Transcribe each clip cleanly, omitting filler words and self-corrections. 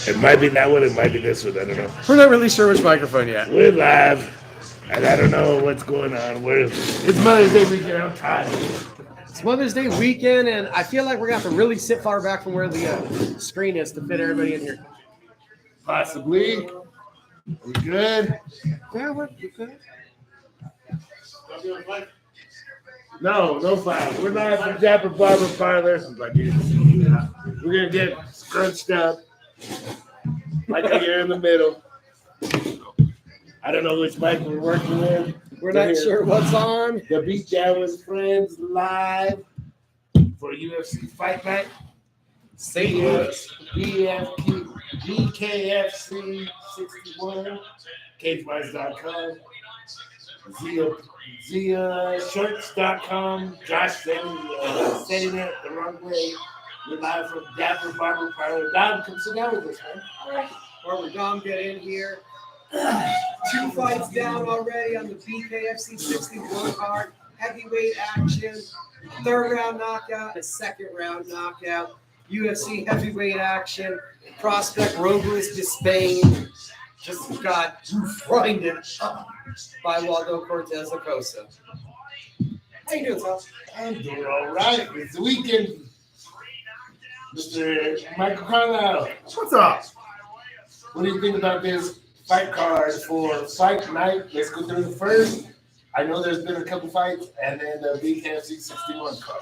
It might be that one, it might be this one. I don't know. We're not really sure which microphone yet. We're live, and I don't know what's going on. It's Mother's Day weekend. I'm tired. It's Mother's Day weekend, and I feel like we're going to have to really sit far back from where the screen is to fit everybody in here. Possibly. We good? Yeah, we're good. No five. We're not at the Dapper Barber Parlor. We're going to get scrunched up. Like here in the middle. I don't know which mic we're working with. We're not sure what's on. The Beatdown with Friends live for UFC Fight Night. BKFC 61, CageWise.com, ZiaShirts.com. Josh saying it the wrong way. We're live from Dapper Barber Parlor. Dom, come sit down with us, man. All right. Or Dom get in here. 2 fights down already on the BKFC 61 card. Heavyweight action. 3rd round knockout. A 2nd round knockout. UFC heavyweight action. Prospect Robles de Spain just got grinded up by Waldo Cortez Acosta. How you doing, Tom? I'm doing all right. It's the weekend. Mr. Michael Carlisle. What's up? What do you think about this fight card for Fight Night? Let's go through the first. I know there's been a couple fights, and then the BKFC 61 card.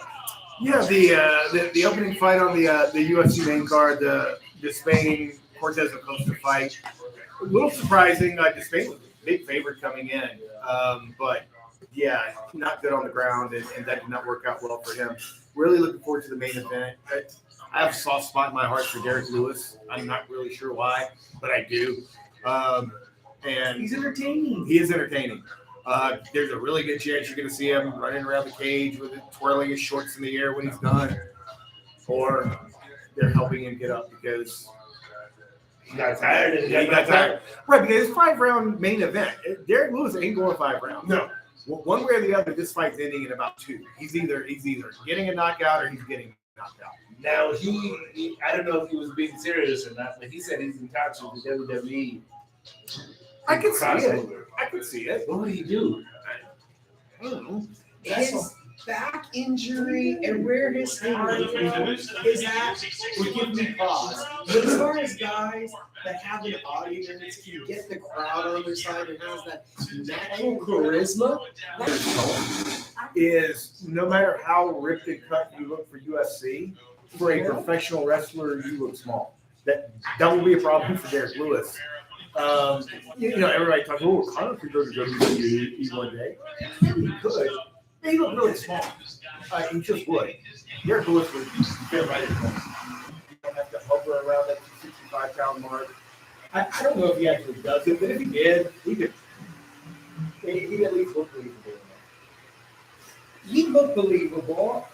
Yeah, the opening fight on the UFC main card, the Spain Cortez Acosta fight, a little surprising. Spain was a big favorite coming in, but yeah, not good on the ground, and that did not work out well for him. Really looking forward to the main event. I have a soft spot in my heart for Derek Lewis. I'm not really sure why, but I do. And He's entertaining. he is entertaining. There's a really good chance you're going to see him running around the cage with it, twirling his shorts in the air when he's done, or they're helping him get up because He got tired. And he got tired. Right, because it's a 5-round main event. Derek Lewis ain't going 5 rounds. No. One way or the other, this fight's ending in about 2. He's either getting a knockout or he's getting knocked out. Now, he I don't know if he was being serious or not, but he said he's in touch with the WWE. I could see it. Crossover. I could see it. What would he do? I don't know. His back injury and where his heart is at would give me pause. But as far as guys that have an audience, can get the crowd on their side and has that natural charisma, Is no matter how ripped and cut you look for UFC, for a professional wrestler, you look small. That will be a problem for Derek Lewis. Everybody talks, Conor could go to WWE one day. Maybe he could. He looked really small. He just would. Derek Lewis would fit right in. You don't have to hover around that 65-pound mark. I don't know if he actually does it, but if he did, he'd at least look believable. he looked believable.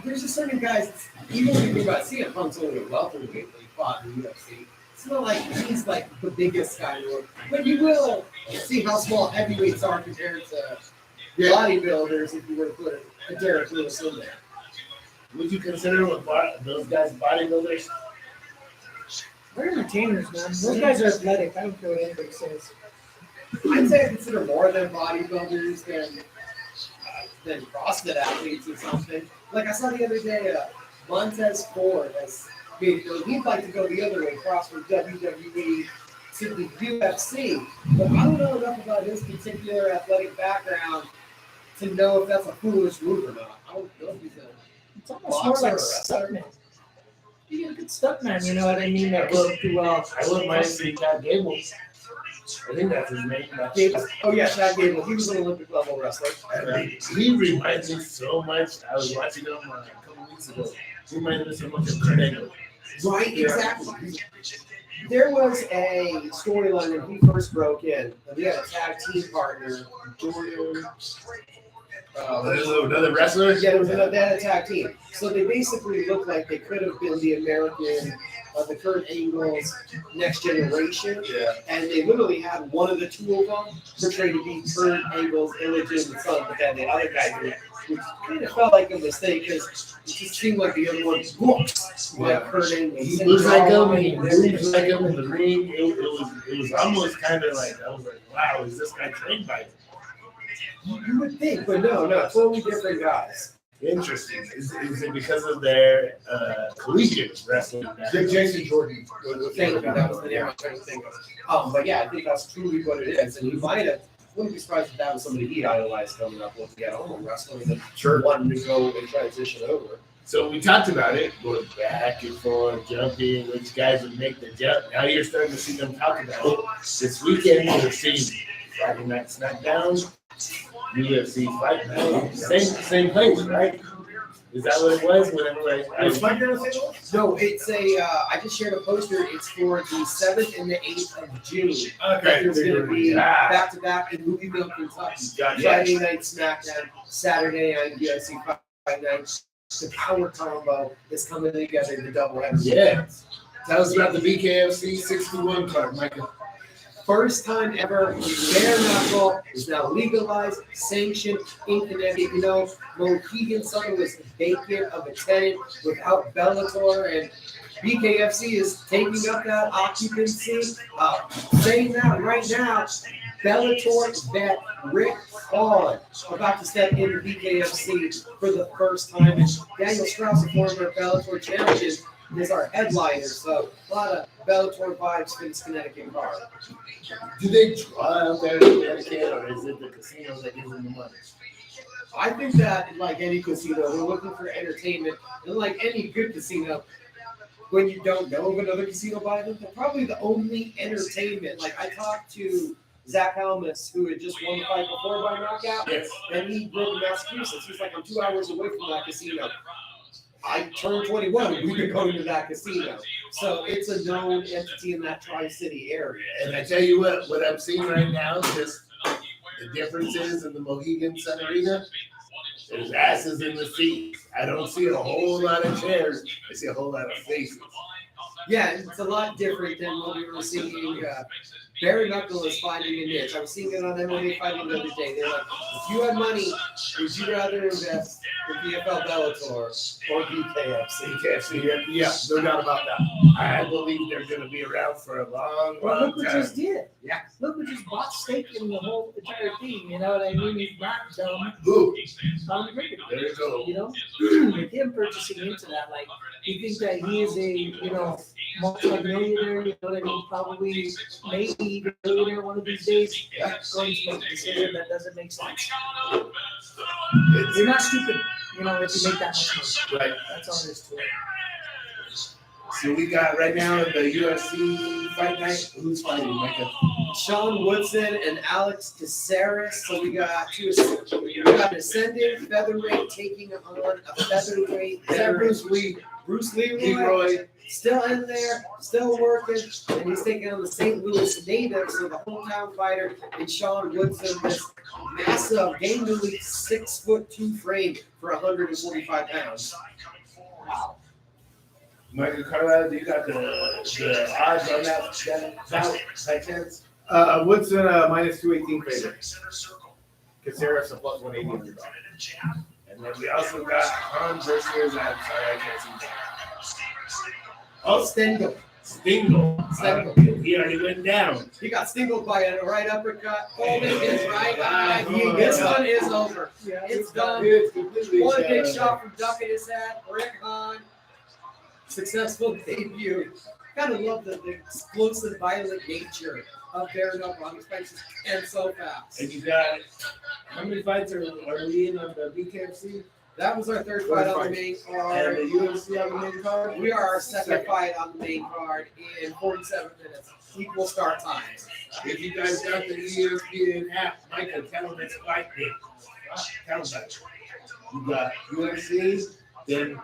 There's just certain guys, even when you think about CM Punk's only a welterweight when he fought in the UFC. It's not like he's like the biggest guy in the world. But you will see how small heavyweights are compared to bodybuilders if you were to put a Derek Lewis in there. Would you consider those guys bodybuilders? They're entertainers, man. Those guys are athletic. I don't care what anybody says. I'd say I consider more than bodybuilders than CrossFit athletes or something. Like I saw the other day, Montez Ford has made it. He'd like to go the other way, cross from WWE to the UFC. But I don't know enough about his particular athletic background to know if that's a foolish move or not. I don't know if he's It's almost more like stuntman. You get a good stuntman, you know what I mean? That works too well. I wouldn't mind seeing Chad Gable. I think that's his name. Gable. Oh yeah, Chad Gable. He was an Olympic level wrestler. He reminds me so much. I was watching him a couple weeks ago. He reminded me so much of Kurt Angle. Right, exactly. There was a storyline when he first broke in. He had a tag team partner, Jordan. Another wrestler? Yeah, they had a tag team. So they basically looked like they could have been the American, the Kurt Angle's next generation. Yeah. And they literally had one of the two of them portrayed to be Kurt Angle's illegitimate son, but then the other guy did, which kind of felt like a mistake because it just seemed like the other one looks like Kurt He Angle. looks like him. He moves like him in the ring. It was almost kind of like I was like, wow, is this guy trained by him? You would think, but no, totally different guys. Interesting. Is it because of their collegiate wrestling? Jason Jordan. Thank you. That was the name I was trying to think of. But yeah, I think that's truly what it is. And he might have, wouldn't be surprised if that was somebody he idolized coming up with. Yeah, home wrestling and wanting to go and transition over. So we talked about it, going back and forth, jumping, which guys would make the jump. Now you're starting to see them talk about it. This weekend, we're seeing Friday Night SmackDown, UFC Fight Night, same place, right? Is that what it was? Whenever No, it's I just shared a poster. It's for the 7th and the 8th of June. Okay. There's going to be back to back in Louisville, Kentucky. Friday night SmackDown, Saturday night UFC Fight Night. The power combo is coming together. The double header. Yeah. Tell us about the BKFC 61 card, Michael. First time ever, bare knuckle is now legalized, sanctioned in Connecticut. You know, Mohegan Sun was vacant of a tenant without Bellator, and BKFC is taking up that occupancy. Saying that right now, Bellator vet Rick Hahn about to step into BKFC for the first time. And Daniel Strauss, a former Bellator champion, is our headliner. So a lot of Bellator vibes for this Connecticut card. Do they draw out there in Connecticut, or is it the casino that gives them the money? I think that, like any casino, they're looking for entertainment. And like any good casino, when you don't know of another casino by them, they're probably the only entertainment. Like I talked to Zach Helmus, who had just won the fight before by knockout, Yes. and he lived in Massachusetts. He's like, I'm 2 hours away from that casino. I turned 21. We've been going to that casino. So it's a known entity in that Tri-City area. And I tell you what I'm seeing right now, just the difference is in the Mohegan Sun Arena, there's asses in the seats. I don't see a whole lot of chairs. I see a whole lot of faces. Yeah, it's a lot different than what we were seeing. Bare Knuckle is finding a niche. I was seeing it on MMA Fighting the other day. They're like, if you had money, would you rather invest in PFL Bellator or BKFC? BKFC, yeah, no doubt about that. I believe they're going to be around for a long, Well, long look what time. just did. Yeah. Look what just bought stake in the whole entire thing. You know what I mean? He's not dumb. Ooh, Tom Brady. there you go. You know, with him purchasing into that, like, you think that he is a, multi-millionaire, you know what I mean? Probably, maybe even a millionaire one of these days. Yeah. Going to make a decision that doesn't make sense. It's, You're not stupid, if you make that much money. right. That's all there is to it. So we got right now in the UFC Fight Night, who's fighting, Micah? Sean Woodson and Alex Caceres. So we got an ascendant featherweight taking on a featherweight. Is that Bruce Lee? Bruce Leroy. Leroy. Still in there, still working, and he's taking on the St. Louis native, so the hometown fighter, and Sean Woodson, this massive, gangly 6'2" frame for 145 pounds. Wow. Michael Carlisle, do you got the odds on that bout by chance? Woodson minus 218 favorite. Caceres a plus 180 underdog. And then we also got Han versus, I'm sorry, I can't see that. Oh, Stengel. Stingle. He already went down. He got stingled by a right uppercut, holding his right eye. Oh, This yeah. one is over. Yeah, It's done. It's completely One big down. shot from ducking his head. Rick Hahn. Successful debut. Kind of love the explosive, violent nature of bare knuckle. I'm expecting and so fast. And you got, how many fights are we in on the BKFC? That was our third fight on the main And card. the UFC on the main card? We are our second fight on the main card in 47 minutes. Equal start times. If you guys got the ESPN app, Michael, tell them it's fight day. Tell them that. You got UFC, then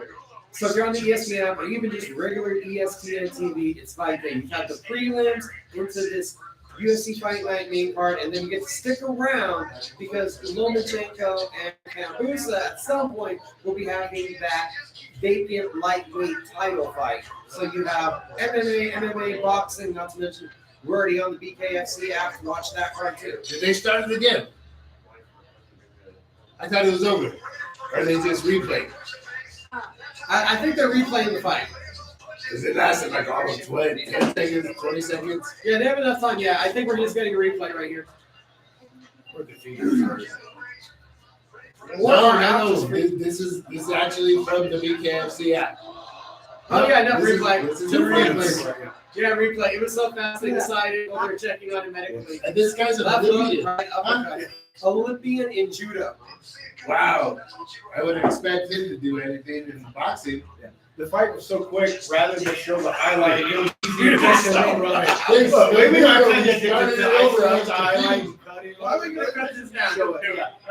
So if you're on the ESPN app or even just regular ESPN TV, it's fight day. You have the prelims into this UFC Fight Night main card, and then you get to stick around because Lomachenko and Kambusa at some point will be having that vacant lightweight title fight. So you have MMA, boxing, not to mention we're already on the BKFC app to watch that card too. did they start it again? I thought it was over. Or they just replayed. I think they're replaying the fight. Because it lasted like almost 10 seconds, 20 seconds. Yeah, they have enough time. Yeah, I think we're just getting a replay right here. No. This is actually from the BKFC app. Oh yeah, no replay. This is a replay. Yeah, replay. It was so fast they decided while they were checking automatically. And this guy's a Left hook, Olympian. right uppercut. Olympian in judo. Wow. I would expect him to do anything in boxing. The fight was so quick, rather than show the highlight, it was easier to Just just stop run Please, Maybe we I go. could just get Started the it over. highlight. Why are we gonna cut this down? Show it.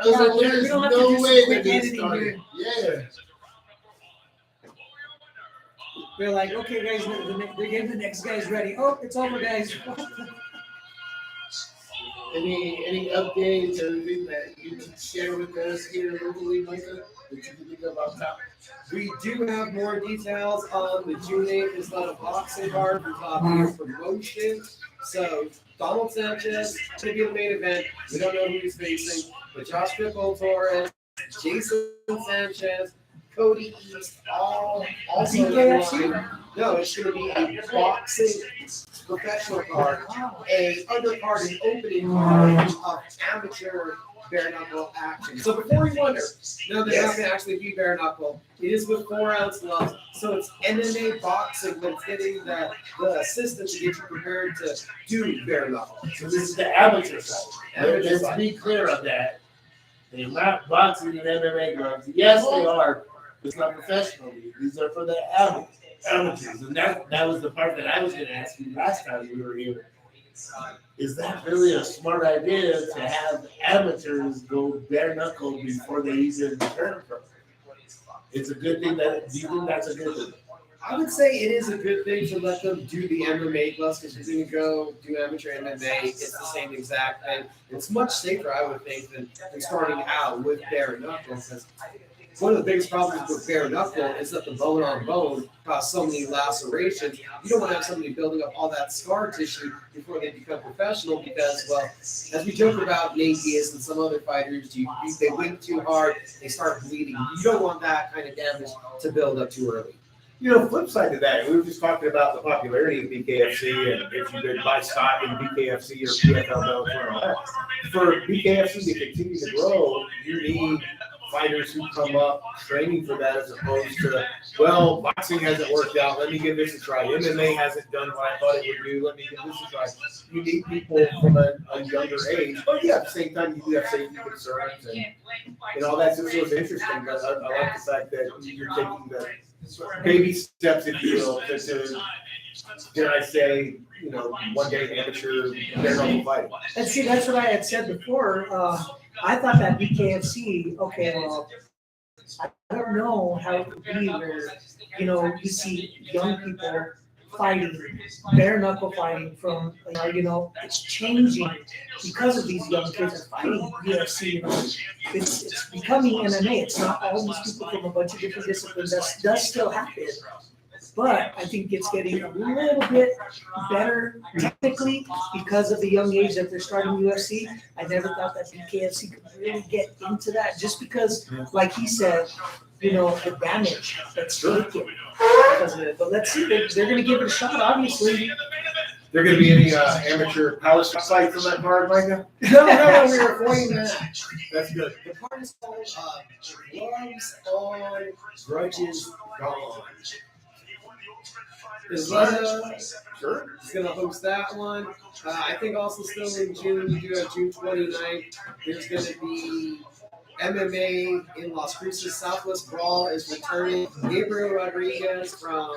Because there's We don't have to no do way quick that he editing started. Yeah. We're like, okay, guys, they're getting the next guys ready. Oh, it's over, guys. Any updates or anything that you can share with us here locally, Micah? That you can think of off top? We do have more details on the June 8th. It's not a boxing card for Top Gear promotion. So Donald Sanchez to be the main event. We don't know who he's facing, but Josh Pickle Torres, Jason Sanchez, Cody East, all also BKFC? line. No, it's going to be a boxing professional card, a undercard and opening card of amateur bare knuckle action. So before you wonder, no, they're not going to actually be bare knuckle. It is with 4-ounce gloves, so it's MMA boxing, but it's getting the assistant to get you prepared to do bare knuckle. So this is the amateur side. Amateur Let's side. be clear on that. They're not boxing and MMA gloves. Yes, they are. It's not professional. These are for the amateurs. And that was the part that I was going to ask you last time we were here. Is that really a smart idea to have amateurs go bare knuckle before they even turn pro? It's a good thing. Do you think that's a good thing? I would say it is a good thing to let them do the MMA gloves because if you're going to go do amateur MMA, it's the same exact thing. It's much safer, I would think, than starting out with bare knuckle because one of the biggest problems with bare knuckle is that the bone on bone causes so many lacerations. You don't want to have somebody building up all that scar tissue before they become professional because, well, as we joke about Nate Diaz and some other fighters, they wing too hard, they start bleeding. You don't want that kind of damage to build up too early. You know, flip side to that, we were just talking about the popularity of BKFC and if you could buy stock in BKFC or PFL and all that. For BKFC to continue to grow, you need fighters who come up training for that as opposed to, well, boxing hasn't worked out, let me give this a try. MMA hasn't done what I thought it would do, let me give this a try. You need people from a younger age, but yeah, at the same time, you do have safety concerns and all that. So it's interesting, but I like the fact that you're taking the baby steps, if you will, to dare I say, you know, one day amateur bare knuckle fighting. And see, that's what I had said before. I thought that BKFC, okay, well, I don't know how it would be where, you know, you see young people fighting, bare knuckle fighting from, you know, it's changing because of these young kids are fighting UFC, you know, it's becoming MMA. It's not all these people from a bunch of different disciplines. That does still happen. But I think it's getting a little bit better technically because of the young age that they're starting UFC. I never thought that BKFC could really get into that just because, like he said, you know, the damage that's taken because of it. But let's see, they're going to give it a shot, obviously. There going to be any amateur power fights on that card, Micah? No, we were avoiding that. That's good. The card is called Gloves on, Grudges Gone. Sure. Is going to host that one. I think also still in June, we do have June 29th. There's going to be MMA in Las Cruces. Southwest Brawl is returning. Gabriel Rodriguez from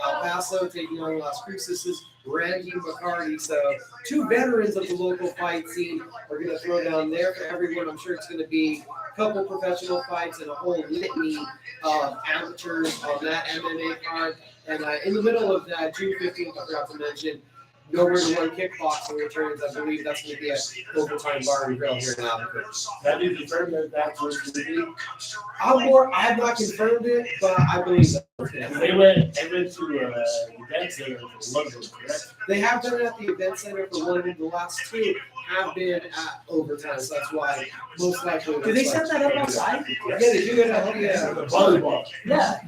El Paso taking on Las Cruces' Randy McCarty. So two veterans of the local fight scene are going to throw down there for everyone. I'm sure it's going to be a couple professional fights and a whole litany of amateurs on that MMA card. And in the middle of that, June 15th, I forgot to mention, Nowhere to Run Kickboxing returns. I believe that's going to be a overtime bar and grill here in Albuquerque. Have you confirmed that that's what it's going to be? I have not confirmed it, but I believe that. They went to event center for one of them, correct? They have done it at the event center for one of them. The last two have been at overtime, so that's why most likely. Do they set that up outside? Yeah, they do it at The volleyball. Yeah.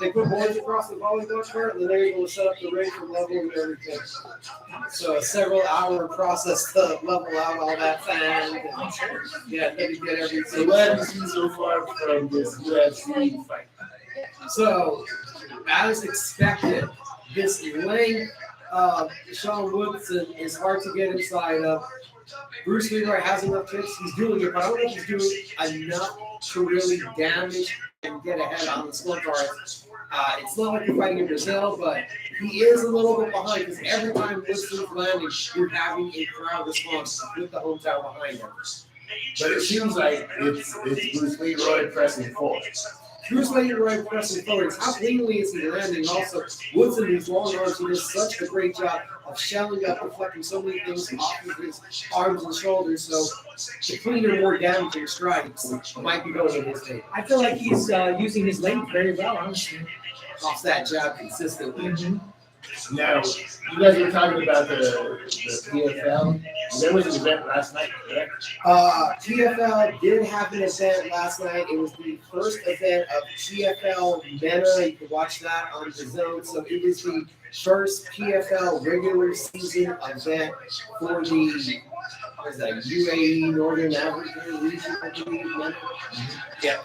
They put boards across the volleyball court, and then they're able to set up the ring for level and everything. So a several-hour process to level out all that sand. Yeah, then to get everything. So what have you seen so far from this UFC fight? So, as expected, this length of Sean Woodson is hard to get inside of. Bruce Leroy has enough kicks. He's doing it, but I don't think he's doing enough to really damage and get ahead on the scorecard. It's not like you're fighting in Brazil, but he is a little bit behind because every time Woodson's landing, you're having a crowd response with the hometown behind him. But it seems like it's Bruce Leroy pressing forward. Bruce Leroy pressing forward. How cleanly is he landing? Also, Woodson, these long arms, he does such a great job of shelling up, reflecting so many things off of his arms and shoulders. So the cleaner, more damaging strikes might be going in his favor. I feel like he's using his length very well, honestly. Off that jab consistently. Mm-hmm. Now, you guys were talking about the PFL. There was an event last night, correct? PFL did have an event last night. It was the first event of PFL Meta. You can watch that on the Zone. So it was the first PFL regular season event for the UAE Northern Africa region, I believe. Yeah.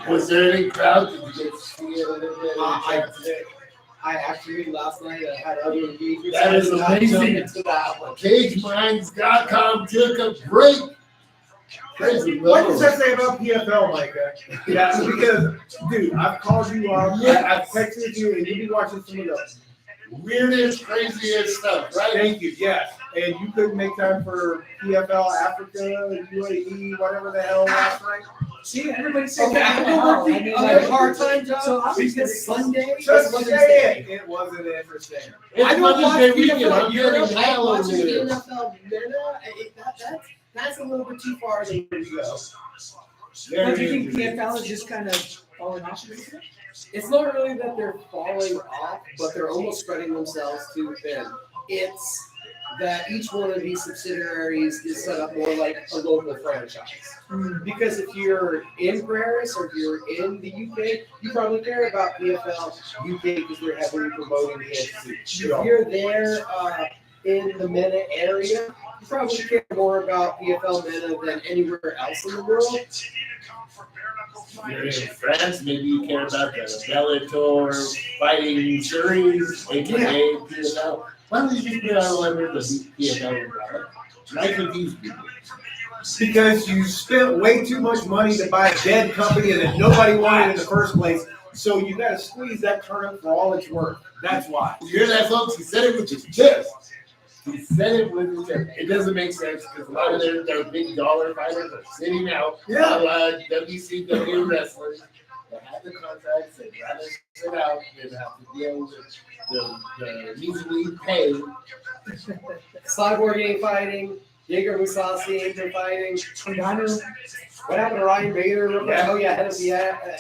Was there any crowd? Did you get to see it a little bit? I actually last night had other engagements. That is amazing. CageMinds.com took a break. Crazy. What does that say about PFL, Micah? Yeah, because, dude, I've called you up, I've texted you, and you've been watching some of the weirdest, craziest stuff, right? Thank you, yes. And you couldn't make time for PFL Africa, UAE, whatever the hell last night? See, everybody says Okay, I don't work the other part-time job because Sunday Just wasn't say it. It wasn't interesting. It's I don't Mother's watch Day weekend. PFL. I'm getting I hell watch over the here. NFL Meta. That's a little bit too far to go. But do you think PFL is just kind of falling off? It's not really that they're falling off, but they're almost spreading themselves too thin. It's that each one of these subsidiaries is set up more like a local franchise. Because if you're in Paris or if you're in the UK, you probably care about PFL UK because they're heavily promoting the FC. If you're there in the MENA area, you probably care more about PFL MENA than anywhere else in the world. You're in France, maybe you care about the Bellator fighting series, aka PFL. Why don't you just put out under the PFL umbrella? I confuse people. Because you spent way too much money to buy a dead company that nobody wanted in the first place. So you got to squeeze that turnip for all it's worth. That's why. You hear that, folks? He said it with his chest. He said it with his chest. It doesn't make sense because a lot of their big dollar fighters are sitting out. Yeah. A lot of WCW wrestlers that have the contracts, they'd rather sit out than have to deal with the measly pay. Cyborg ain't fighting. Jaeger Musasi ain't been fighting. What happened to Ryan Bader? Yeah. Oh yeah, head of the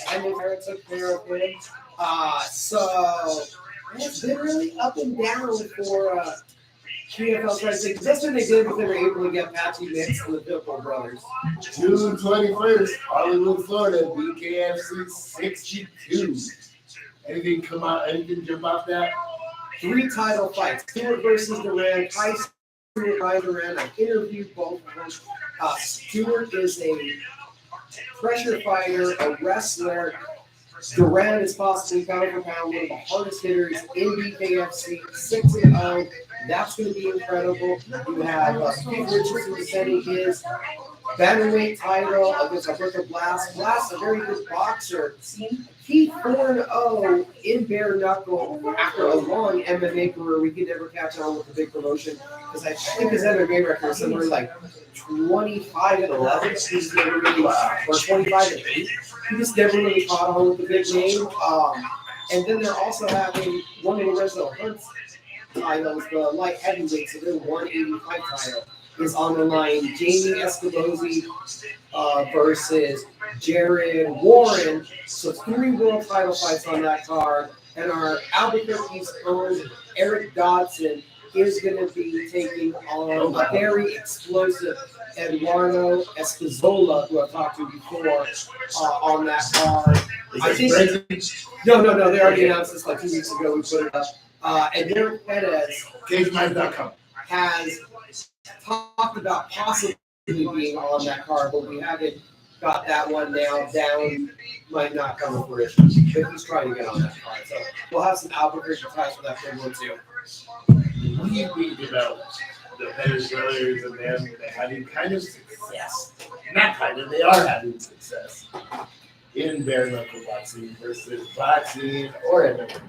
Hamilton took care of him. So it's been really up and down for PFL trying to say. That's what they did when they were able to get Patsy Mix and the Pitbull brothers. June 21st, Hollywood, Florida, BKFC 62. Anything come out? Anything jump out that? 3 title fights. Stewart versus Duran. Tyson and Ryan Duran. I interviewed both of them. Stewart is a pressure fighter, a wrestler. Duran is possibly pound for pound one of the hardest hitters in BKFC, 6-0. That's going to be incredible. You have Steve Richardson defending his bantamweight title against Alberto Blas. Blas, a very good boxer. He 4-0 in bare knuckle after a long MMA career. We could never catch on with the big promotion because I think his MMA record is somewhere like 25-11. He's never really, or 25-8. He just never really caught on with the big name. And then they're also having one of Lorenzo Hunt's titles, the light heavyweight, so their 185 title is on the line. Jamie Escobosi versus Jared Warren. So 3 world title fights on that card. And our Albuquerque's own Eric Dodson is going to be taking on a very explosive Eduardo Espinozola, who I've talked to before on that card. I think no. They already announced this like 2 weeks ago. We put it up. And Derek Perez, CageMind.com, has talked about possibly being on that card, but we haven't got that one nailed down. Might not come to fruition, but he's trying to get on that card. So we'll have some Albuquerque ties for that big one too. What do you think about the Pettis brothers and them having kind of success? Not kind of, they are having success in bare knuckle boxing versus boxing or MMA.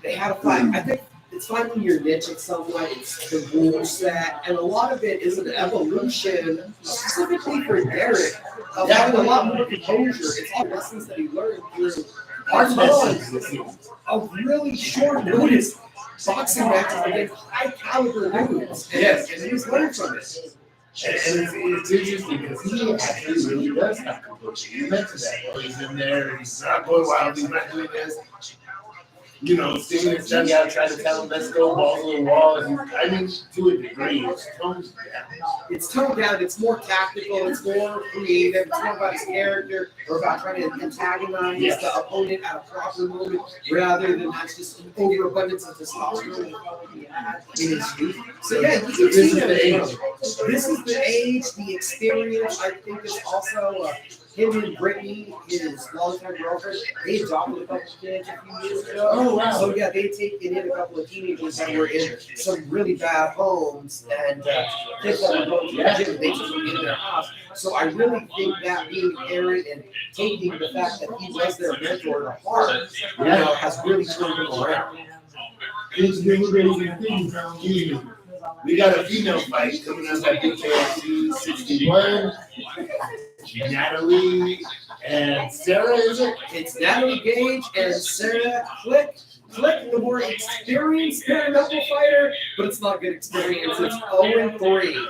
They had a fight. I think it's fine when you're niching somewhat. It's the rule set, and a lot of it is an evolution, specifically for Derek, of having a lot more composure. It's all lessons that he learned through Hard months lessons. of really short notice boxing matches against high caliber dudes. Yes. And he's learned from it. And it's interesting because he actually really does have composure. You mentioned that. Oh, he's in there, he's not going wild, he's not doing this. You know, sitting in his dugout trying to tell him, let's go, balls to the wall. I mean, to a degree, it's toned down. It's toned down. It's more tactical. It's more creative. It's more about his character or about trying to antagonize the opponent at a proper moment rather than that's just an overabundance of testosterone in his youth. So yeah, you can see that. This is the age, the experience. I think it's also him and Brittany, his longtime girlfriend, they adopted a couple of kids a few years ago. Oh, wow. So yeah, they taken in a couple of teenagers that were in some really bad homes and kids that were going to the gym. They took them in their house. So I really think that being a parent and taking the fact that he was their mentor to heart, you know, has really turned him around. It's been really good. We got a female fight coming up at BKFC 61. Natalie and Sarah, is it? It's Natalie Gage and Sarah Click. Click, the more experienced bare knuckle fighter, but it's not good experience. It's 0-3.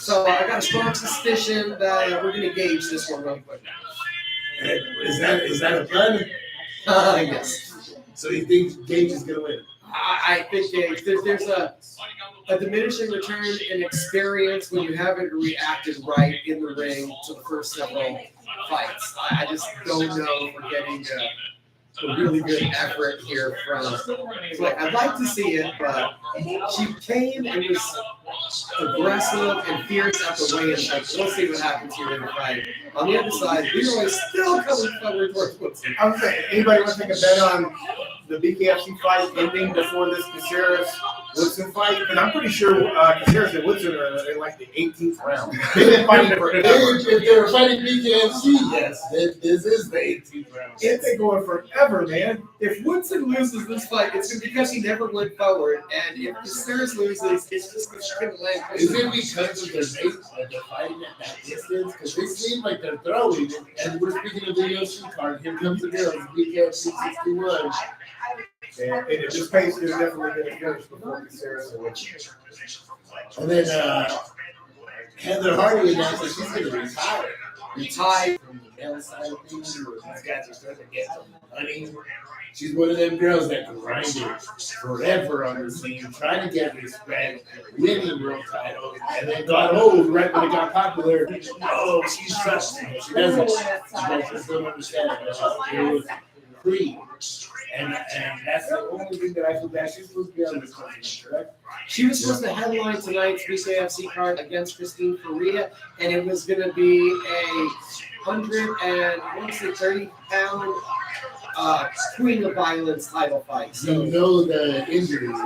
So I got a strong suspicion that we're going to gauge this one really quick. Is that a plan? Yes. So you think Gage is going to win? I think Gage, there's a diminishing return in experience when you haven't reacted right in the ring to the first several fights. I just don't know if we're getting a really good effort here from Click. I'd like to see it, but she came and was aggressive and fierce at the weigh-in. We'll see what happens here in the fight. On the other side, Leroy is still coming forward towards Woodson. I'm saying, anybody want to take a bet on the BKFC fight ending before this Caceres-Woodson fight? And I'm pretty sure Caceres and Woodson are in like the 18th round. They've been fighting forever. If they were fighting BKFC, yes, this is the 18th round. It's been going forever, man. If Woodson loses this fight, it's because he never went forward. And if Caceres loses, it's just because she couldn't land. Is it because of their weight that they're fighting at that distance? Because they seem like they're throwing. And we're speaking of the UFC card. Here comes the girls, BKFC 61. And at this pace, they're definitely going to finish before Caceres and Woodson. And then Heather Hardy announced that she's going to retire. Retire from the male side of things. These guys are starting to get some money. She's one of them girls that grinded forever on the scene, trying to get respect, winning world titles, and then got old right when it got popular. Oh, she's trusting. She doesn't. She just don't understand it. It was free. And that's the only thing that I feel bad. She's supposed to be on this company, correct? She was supposed to headline tonight's BKFC card against Christine Faria, and it was going to be a 130-pound Queen of Violence title fight. So you know the injuries.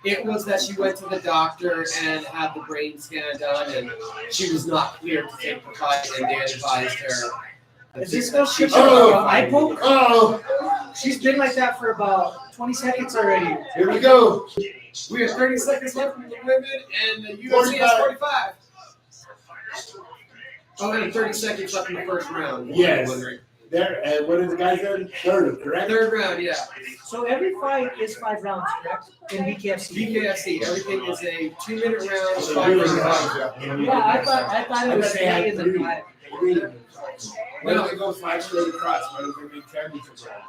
It was that she went to the doctor and had the brain scan done, and she was not cleared to take the fight, and they advised her. Is this still shit? Eye poke? Oh, She's been like that for about 20 seconds already. here we go. We have 30 seconds left for the women, and the UFC has 45. Oh, and 30 seconds left in the first round. Yes. There, and what are the guys in? Third, correct? Third round, yeah. So every fight is 5 rounds, correct? In BKFC. BKFC, everything is a 2-minute round, So 5 really rounds. Yeah, I thought it was 3 in the 5. Why don't they go 5 straight across? Why don't they make championship rounds?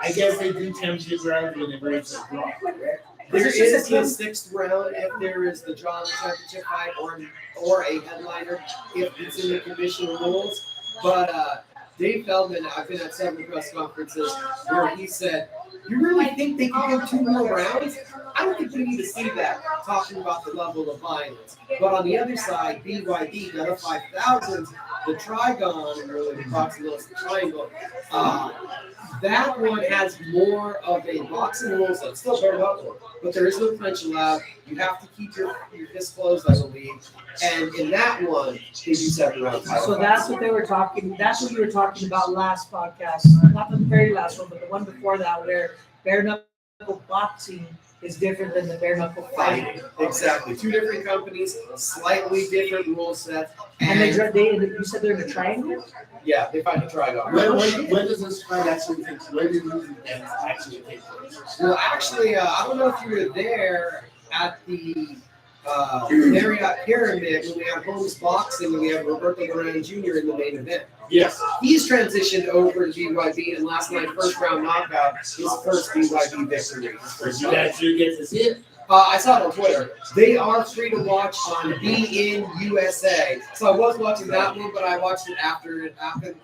I guess they do championship rounds when they break the block, correct? There Is this is just a the sixth round if there is the draw championship fight or a headliner if it's in the commission rules. But Dave Feldman, I've been at several press conferences where he said, "You really think they can go 2 more rounds? I don't think we need to see that." Talking about the level of violence. But on the other side, BYD, the other 5,000, the Trigon, really the boxing rules, the triangle. That one has more of a boxing rules that's still bare knuckle, but there is no clinch allowed. You have to keep your fist closed, I believe. And in that one, they do 7 rounds. So that's what they were talking. That's what you were talking about last podcast, not the very last one, but the one before that, where bare knuckle boxing is different than the bare knuckle fighting. Exactly. 2 different companies, slightly different rule sets. And you said they're in a triangle. Yeah, they fight the Trigon. When does this fight actually take place? When did these events actually take place? Well, actually, I don't know if you were there at the Marriott Pyramid when we had Holmes Boxing and we had Roberto Duran Jr. in the main event. Yes. He's transitioned over to BYB, and last night, first round knockout, his first BYB victory. Did you actually get to see it? I saw it on Twitter. They are free to watch on BN USA. So I was watching that one, but I watched it after it happened.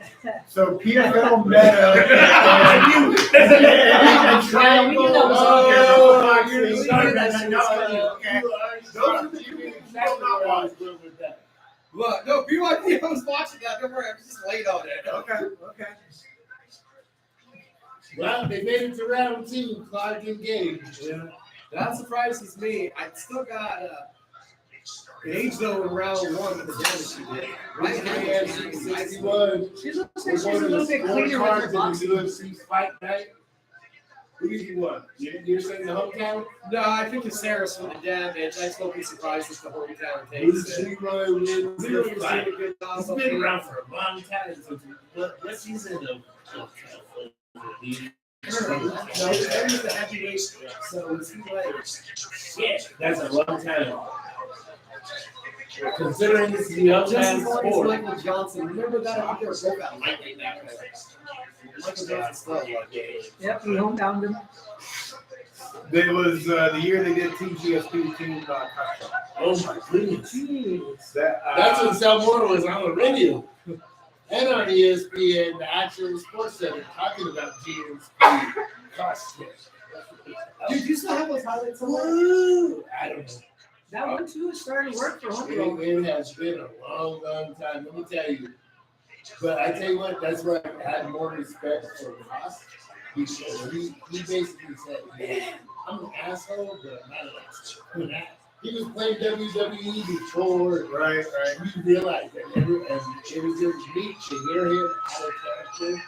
So PFL Meta. Look, no, BYB, I was watching that. Don't worry, I was just late on it. Okay. Well, they made it to round 2, Clark and Gage. Yeah. That surprises me. I still got Gage though in round 1 with the damage she did. Right hand, 61. She looks like she's a little bit cleaner with her boxing. UFC fight night. Who did you want? You're saying the hometown? No, I think it's Sarah's for the damage. I still be surprised if the hometown Who's takes it. Leroy wins Leroy the was fight? doing a good job. He's been around for a long time. So what season of No, he's a heavyweight, so is he like? Shit, that's a long time. Considering this is the young Just man's as long as sport. Michael Johnson. Remember that? I think they were both at lightning that way. Michael Johnson still like Yep, he homebound him. It was the year they did Team GSP, Team Custom. Oh my goodness. Jeez. That's when Salmore was on the radio. And on ESPN, the actual sports center, talking about GSP costume. Dude, you still have those highlights somewhere? Woo! I don't know. That one too is starting to work for him. It has been a long, long time. Let me tell you. But I tell you what, that's why I had more respect for Ross. Because he basically said, "Man, I'm an asshole, but I'm not an asshole." He was playing WWE before. Right. You realize that, and it was just neat to hear him out of character.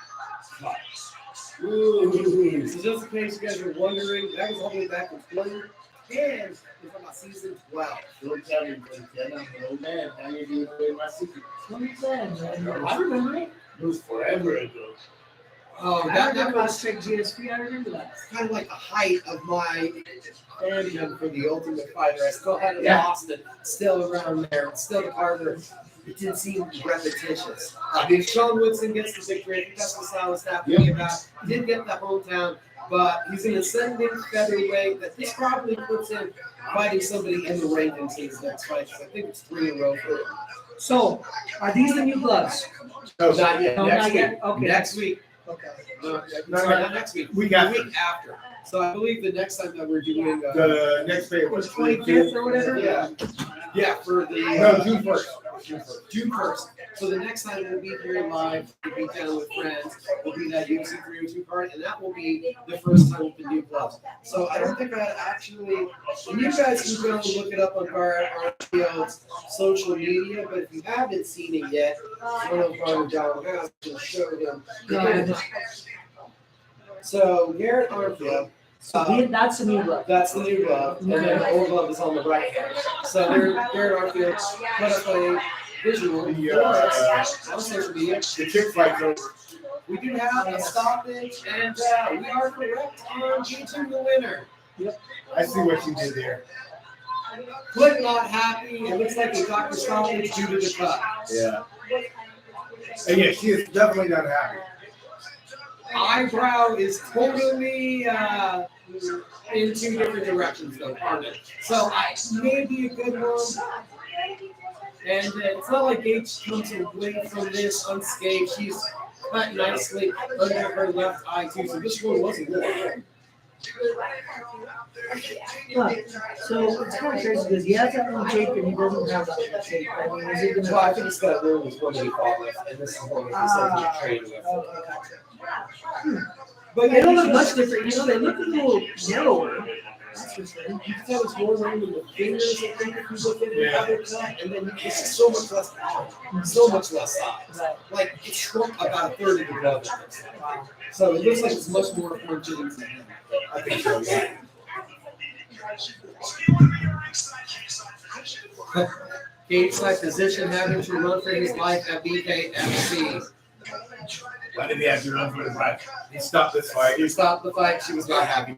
Ooh. So just in case you guys are wondering, that was all the way back in 2010. We're talking about season 12. Don't tell me, 2010. I'm an old man. Now you're giving away my secret. 2010, man. I remember it. It was forever ago. Oh, I that remember was last check GSP. I remember that. kind of like the height of my fandom for the Ultimate Fighter. I still had it Yeah. lost it, still around there, still the card where it didn't seem repetitious. I mean, Sean Woodson gets the victory. I think that's what Sal was talking about. Did get the hometown, but he's an ascending featherweight that this probably puts him fighting somebody in the rankings in his next fight. I think it's 3 in a row for him. So, are these the new gloves? No, not yet. No, Next not week. yet? Okay. Next week. Okay. No, No, sorry, not next week. We The got week after. So I believe the next time that we're doing the next day It was was 25th or whatever? yeah, for the No, June 1st. June 1st. So the next time we'll be here live to Beatdown with friends will be that UFC 302 card, and that will be the first time with the new gloves. So I don't think I actually, and you guys can go and look it up on Garrett's social media, but if you haven't seen it yet, one of our John has to show them. No, I know. So Garrett Armfield. That's a new glove. That's the new glove, and then the old glove is on the right hand. So Garrett Armfield put up a visual for us on social media. The chick fight goes. We do have a stoppage, and we are correct on getting the winner. I see what you did there. Click not happy. It looks like we got the stoppage due to the cut. Yeah. And yeah, she is definitely not happy. eyebrow is totally in two different directions, though, aren't it? So maybe a good one. And it's not like Gage comes away from this unscathed. She's cut nicely under her left eye, too. So this one wasn't good. Huh. So it's kind of crazy because he has that one shape and he doesn't have that one shape. I mean, is he gonna? Well, I think it's got room is one that he fought with, and this is one that he said he trained with. Okay, gotcha. But they don't look much different. You know, they look a little narrower. That's for sure. You can tell it's more round in the fingers, I think, if you look at the other cut, and then it's just so much less power, so much less size. Right. Like, it shrunk about a third of the glove. So it looks like it's much more forgiving to him. I think so, yeah. Gage side position having to run for his life at BKFC. Why did he have to run for his life? He stopped this fight. He stopped the fight. She was not happy.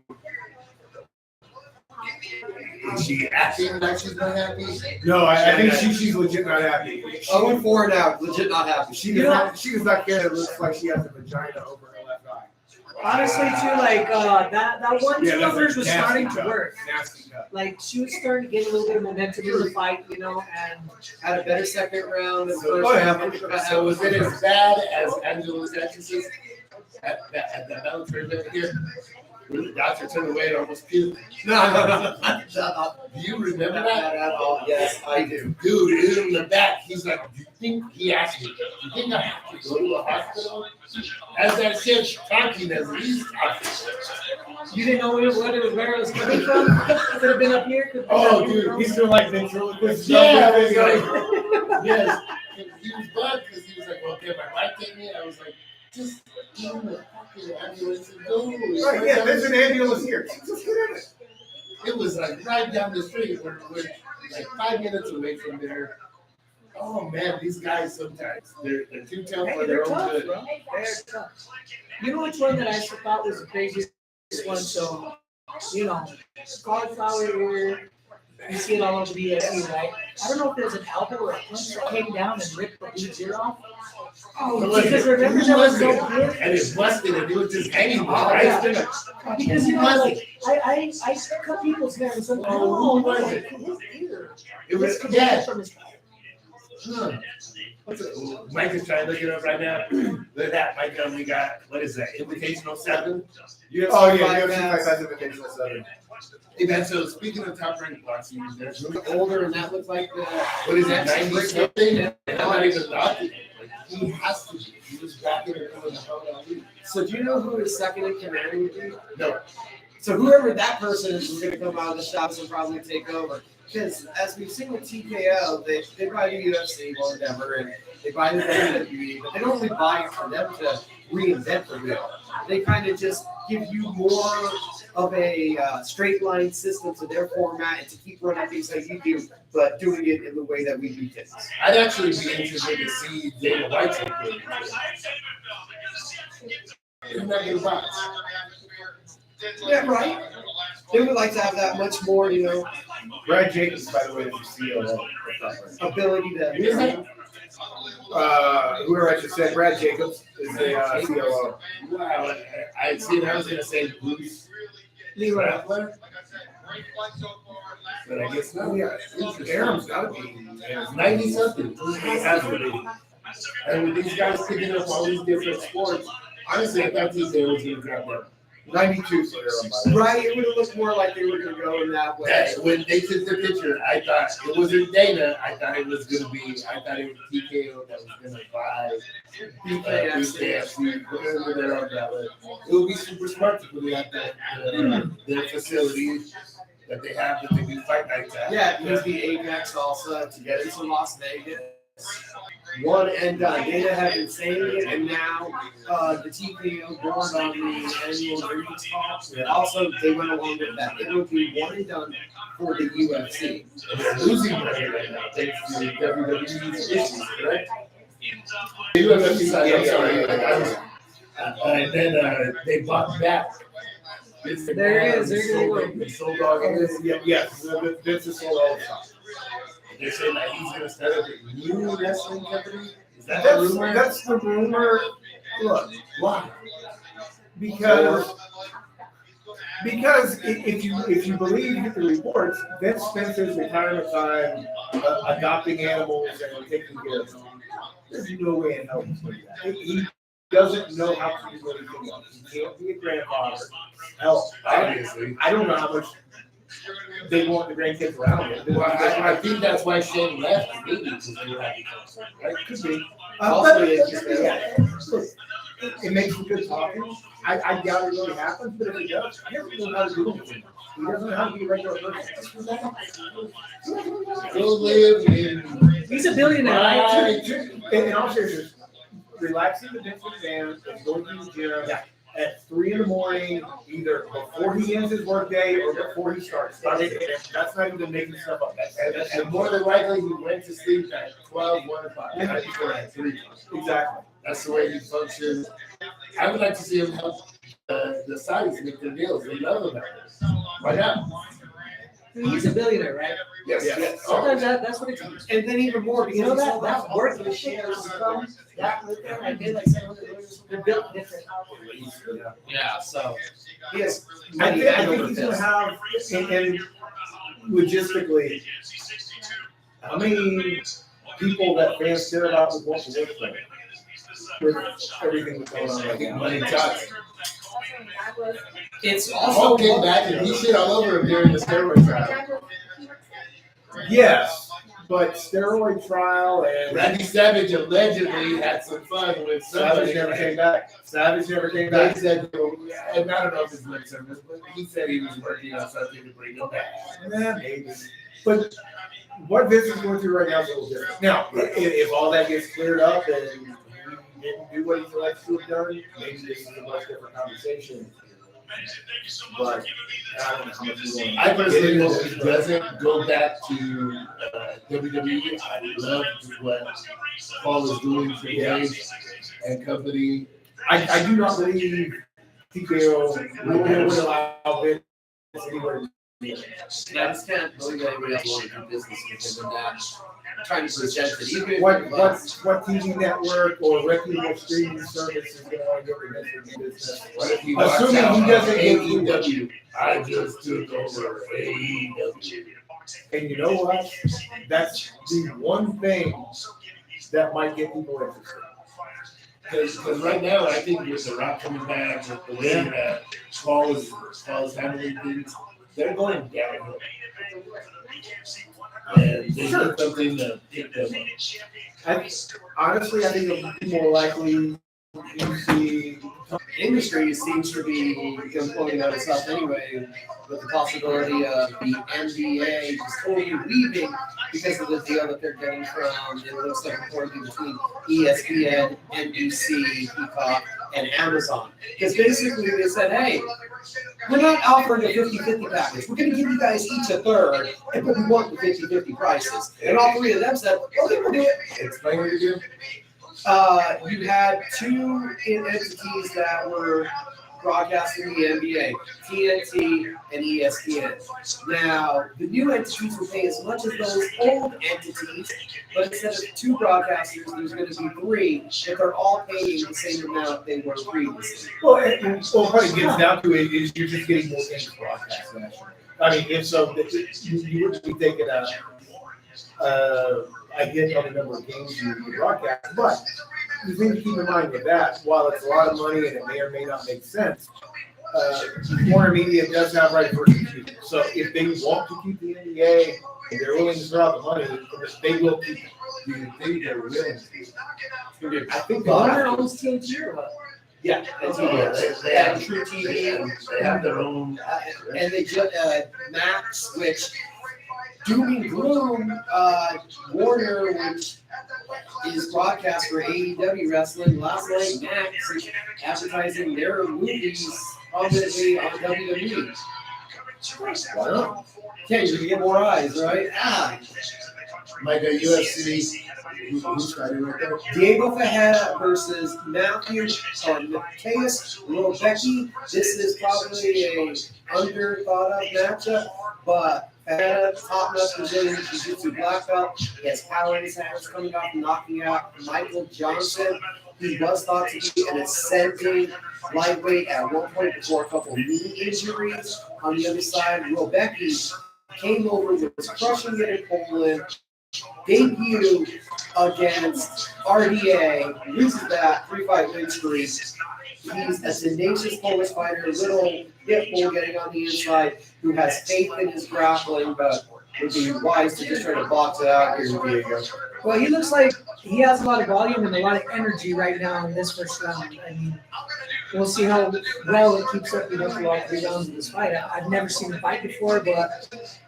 Is she Acting like she's not happy. No, I think she's legit not happy. 0-4 now, legit not happy. She does not care. It looks like she has a vagina over her left eye. Honestly, too, like that one Yeah, that's coverage was nasty starting to cut. work. Nasty cut. Like she was starting to get a little bit of momentum in the fight, you know, and Had a better second round than So- first round. So was it as bad as Angela's exorcist at the balance right here? The doctor turned away and almost puked. No. Do you remember Not that? at all. Yes, I do. Dude, in the back, he's like, do you think, he asked me, do you think I have to go to a hospital? As that shit's talking, as he's talking. you didn't know where it was coming from. Could have been up here. Could have been Oh, down here, dude, He's doing like ventriloquist. Yeah, stuff. it's like, yes. He was bugged because he was like, well, can my wife take me? I was like, just get in the fucking ambulance and go. Right, yeah, there's an ambulance here. Just get in it. It was like right down the street. We're like 5 minutes away from there. Oh man, these guys sometimes they're too tough Hey, for they're their own tough, good. bro. They're tough. You know which one that I thought was the craziest one? So, you know, cauliflower ear. You see it all over the UFC, right? I don't know if there's an elbow or a punch that came down and ripped the dude's ear off. Oh, because remember that was so good. And it busted and it was just hanging Oh, right? yeah. Because you know, like I cut people's hair and something. Oh, who was it? His ear. It was This yeah. from his Huh. What's it? Mike is trying to look it up right now. Look at that, Mike. We got what is that? Invitational 7. Oh yeah, UFC has invitational 7. Hey man, so speaking of top ranked boxing, there's really Older, and that looked like the. what is it, 90 something? And I'm not even knocking it. Like, he has to be. He was walking and doing the hell out of me. So do you know who his second in command would be? No. So whoever that person is going to come out of the shops and probably take over. Because as we've seen with TKO, they buy the UFC or whatever, and they buy the WWE, but they don't really buy it for them to reinvent the wheel. They kind of just give you more of a straight line system to their format and to keep running things like you do, but doing it in the way that we do things. I'd actually be interested to see Dana White's input. Isn't that good box? Yeah, right. They would like to have that much more, you know, Brad Jacobs, by the way, is your CEO. ability to. Who is that? Whoever I just said, Brad Jacobs is the COO. Wow, I see. I was gonna say Bruce Leroy. Rattler, but I guess Oh not. yeah, Aaron's got to be. 90 something. He has to be. And with these guys picking up all these different sports, honestly, I thought TJ was gonna grab them. 92 for Aaron, by the way. Right, it would have looked more like they were going to go in that way. When they took the picture, I thought it wasn't Dana. I thought it was gonna be. I thought it was TKO that was gonna buy BKFC. Whatever they're on that list. It would be super smart to put it at their facility that they have that they do fight nights at. Yeah, it was the Apex also to get into Las Vegas. One and done. Dana had been saying it, and now the TKO board on the annual earnings talks. And also, they went along with that. It will be one and done for the UFC. And they're losing money right now thanks to WWE's issues, correct? The UFC side, I'm sorry. And then they bought back. There it is. There you go. They sold all of this. Yes, Vince is sold all the time. They're saying that he's gonna start up a new wrestling company. Is that the rumor? That's the rumor. Look, Why? Because if you believe the reports, Vince spends his retirement time adopting animals and taking care of them. There's no way in hell he's going to do that. He doesn't know how to do anything else. He can't be a grandfather. Hell, obviously, I don't know how much they want the grandkids around him. Well, I think that's why Shane left the movie, because they were having fun. Right? Could be. Also, it's just It makes for good talking. I doubt it really happens, but if it does, he doesn't know how to do anything. He doesn't know how to be a regular person. Go live in. He's a billionaire, right? In all seriousness, relaxing the Vince McMahon and going to the gym at 3 a.m, either before he ends his workday or before he starts. That's not even making stuff up. And more than likely, he went to sleep at 12, 1 o'clock. And I before at 3. Exactly. That's the way he functions. I would like to see him help the Saudis make their deals. They love him. Why not? He's a billionaire, right? Yes. Sometimes that's what it takes. and then even more because You know he's that all that's that worth the shares from that right there. I did like 700. They're built different. Yeah, so He has I many think animal he's going to fists. have, and logistically, how many people that fans care about would want to work for him? With everything that's going on I right think now. Money talks. It's Paul also came back and he shit all over him during the steroid trial. Yes, but steroid trial and Randy Savage allegedly had some fun with Savage somebody. never came back. Savage never came They back. said, and I don't know if his lip service, but he said he was working on something to bring him back. Yeah, maybe. But what Vince is going through right now is a little different. Now, if all that gets cleared up and he didn't do what he likes to have done, maybe this is a much different conversation. But I don't know how much you want. I personally hope he doesn't go back to WWE. I love what Paul is doing for him and company. I do not believe TKO would allow Vince anywhere. yeah, I just can't believe anybody else wanted to do business with him and that. Trying to present it, even if What it was- TV network or reputable streaming service is going to want to get Vince in business? What if he Assuming walks out he doesn't on get AEW? I just took over AEW. And you know what? That's the one thing that might get people interested. Because right now, I think with The Rock coming back, with the way that Paul is handling things, they're going downhill. And they need something to pick them up. Honestly, I think it'll be more likely you see. industry seems to be imploding on itself anyway, with the possibility of the NBA just totally leaving because of the deal that they're getting from, it looks like reportedly between ESPN, NBC, Peacock, and Amazon. Because basically they said, hey, we're not offering a 50-50 package. We're going to give you guys each a third, but we want the 50-50 prices. And all three of them said, okay, we'll do it. Explain it again. You had two entities that were broadcasting the NBA, TNT and ESPN. Now, the new entities will pay as much as those old entities, but instead of two broadcasters, there's going to be three, but they're all paying the same amount they were previously. Well, what it gets down to is you're just getting more games broadcast nationally. I mean, if so, you wouldn't be taking I get on the number of games you broadcast, but you need to keep in mind with that, while it's a lot of money and it may or may not make sense, Warner Media does have right of first refusal. So if they want to keep the NBA and they're willing to throw out the money, they will keep it. Do you think they're willing to? I think they'll Warner have to. owns TNT or what? Yeah, that's They have True TV. They have their own. and they just Max, which doom and gloom, Warner, which is broadcast for AEW wrestling. Last night, Max is advertising their movies prominently on WWE. Why not? Okay, you can get more eyes, right? Like a UFC. Who's fighting right there? Diego Ferreira versus Matthew Mateus Lobecki. This is probably a under thought of matchup, but top-notch Brazilian Jiu-Jitsu black belt. He has power in his hands coming off knocking out Michael Johnson. He was thought to be an ascending lightweight at one point before a couple of knee injuries. On the other side, Robecki came over with his crushing hit in Poland, debut against RDA, loses that 3-fight win streak. He's a tenacious Polish fighter, little hit bull getting on the inside, who has faith in his grappling, but would be wise to just try to box it out here, Diego. Well, he looks like he has a lot of volume and a lot of energy right now in this first round. I mean, we'll see how well it keeps up through all 3 rounds of this fight. I've never seen him fight before, but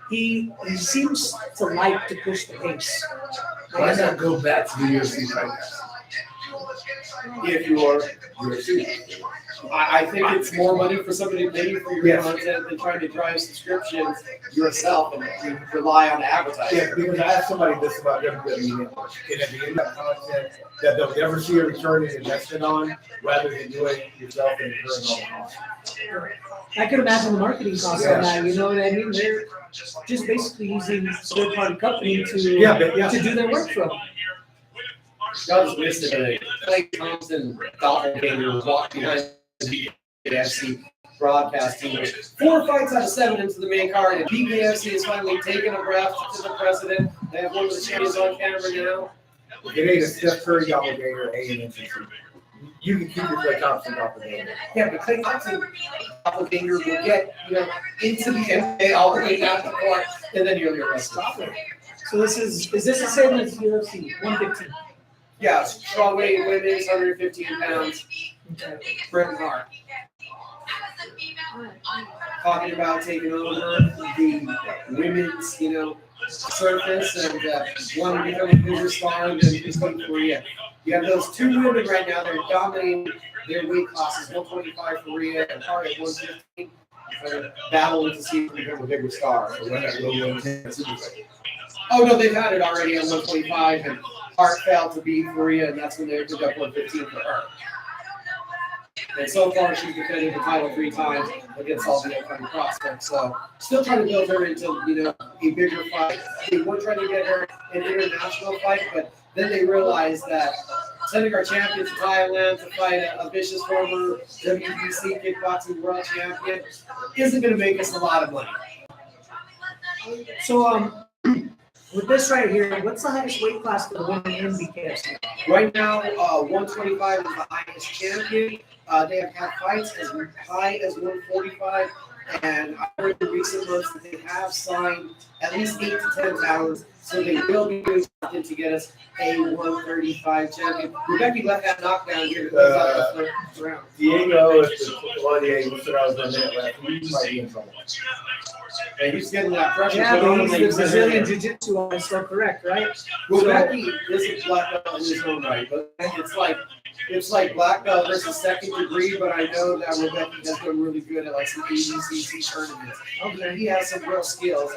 he seems to like to push the pace. Why not go back to the UFC fight? If you are UFC. I think it's more money for somebody to pay you for your content than trying to drive subscriptions yourself and you rely on advertising. Yeah, because I asked somebody this about WWE Network, and at the end of content that they'll never see a return in investment on, rather than doing it yourself and incurring all the costs. I could imagine the marketing costs on that. You know what I mean? They're just basically using a third-party company to do their work for them. I just missed it. Clay Thompson, doppelganger, walked behind the BKFC broadcast team. 4 fights out of 7 into the main card, and BKFC is finally taking a breath to the precedent. They have one of the champions on camera now. It ain't a Steph Curry doppelganger, it ain't an instance. You can keep your Clay Thompson doppelganger. Yeah, but Clay Thompson doppelganger will get into the NBA all the way down to the court, and then you're arrested. So is this the same as UFC 115? Yeah, strawweight women's 115 pounds. Bret Hart. Talking about taking over the women's, surface and wanting to become a bigger star and then just going to Korea. You have those 2 women right now. They're dominating their weight classes. 125 for Rhea and Hart at 115. They're battling to see if they become a bigger star. Oh no, they've had it already at 125, and Hart failed to beat Maria, and that's when they took up 115 for her. And so far, she's defended the title 3 times against all the upcoming prospects. So, still trying to build her into, a bigger fight. They were trying to get her an international fight, but then they realized that sending our champion to Thailand to fight a vicious former WBC kickboxing world champion isn't going to make us a lot of money. So, with this right here, what's the highest weight class for the women in BKFC? Right now, 125 is the highest champion. They have had fights as high as 145, and I heard in recent months that they have signed at least 8 to 10 talents, so they will be doing something to get us a 135 champion. Rebecca left that knockdown here to close out the first round. Diego, if the Diego was around the minute left, he might be in trouble. And he's getting that pressure. Yeah, but he's the Brazilian Jiu-Jitsu on, so correct, right? Rebecca is a black belt in his own right, but it's like black belt versus second degree, but I know that Rebecca has been really good at some ADCC tournaments. Okay, he has some real skills.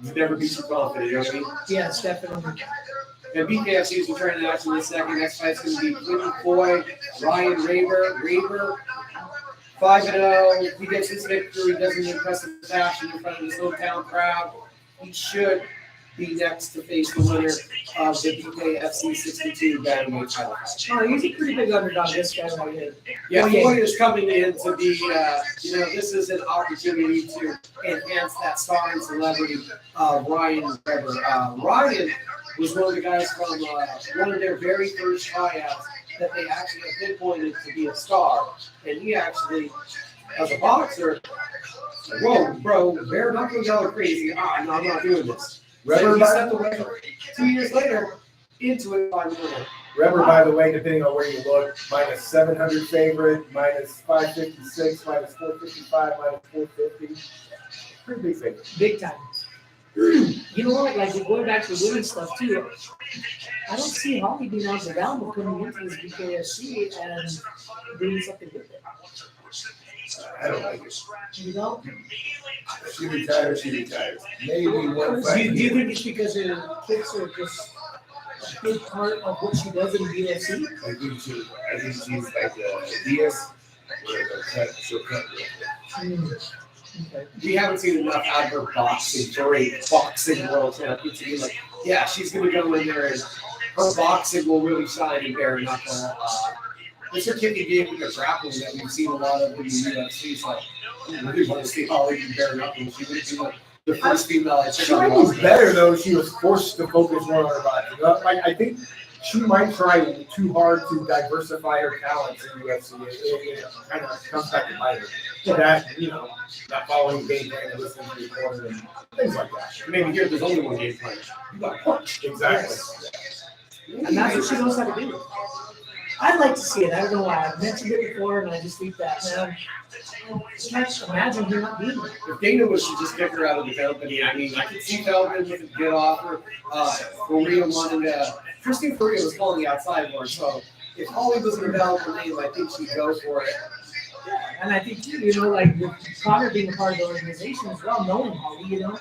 He's never be too confident, you know what I mean? Yes, definitely. And BKFC is returning to action in a second. Next fight's going to be Quentin Foy, Ryan Raber. 5-0. He gets his victory. Doesn't impress the fashion in front of his hometown crowd. He should be next to face the winner of the BKFC 62 bantamweight title. Oh, he's a pretty big underdog, this guy right here. Yeah, Foy is coming in to be, this is an opportunity to enhance that star and celebrity of Ryan Weber. Ryan was one of the guys from one of their very first tryouts that they actually have pinpointed to be a star. And he actually, as a boxer, whoa, bro, bare knuckles y'all are crazy. No, I'm not doing this. So he stepped away 2 years later into it by winning. Reber, by the way, depending on where you look, minus 700 favorite, minus 556, minus 455, minus 450. Pretty big favorite. Big time. You know what? Like, going back to the women's stuff, too, I don't see Holly being out of Alamo coming into this BKFC and doing something with it. I don't like it. You know? She retires. Maybe one Do fight. you think it's because her kicks are just a big part of what she does in BKFC? I think she's like a DS. She'll cut real quick. Okay. We haven't seen enough out of her boxing, great boxing world champion to be like, yeah, she's going to go in there and her boxing will really shine in bare knuckle. It's her kicking game with the grappling that we've seen a lot of in the UFC. So I really want to see Holly in bare knuckle. She would be like the first female I check She out. might be better though. She was forced to focus more on her body. You know, like, I think she might try too hard to diversify her talents in UFC. It kind of comes back to bite her. So that, you know, not following the game plan and listening to the corner and things like that. Maybe here there's only one game plan. You got to punch. Exactly. And that's what she knows how to do. I'd like to see it. I don't know why. I've mentioned it before, and I just think that, man, I can't imagine her not being there. If Dana was to just kick her out of the company, I mean, I could see Feldman with a good offer. Faria wanted Christine Faria was calling the outside more, so if Holly was going to develop the name, I think she'd go for it. And I think, too, you know, like with Connor being a part of the organization as well, knowing Holly, you know.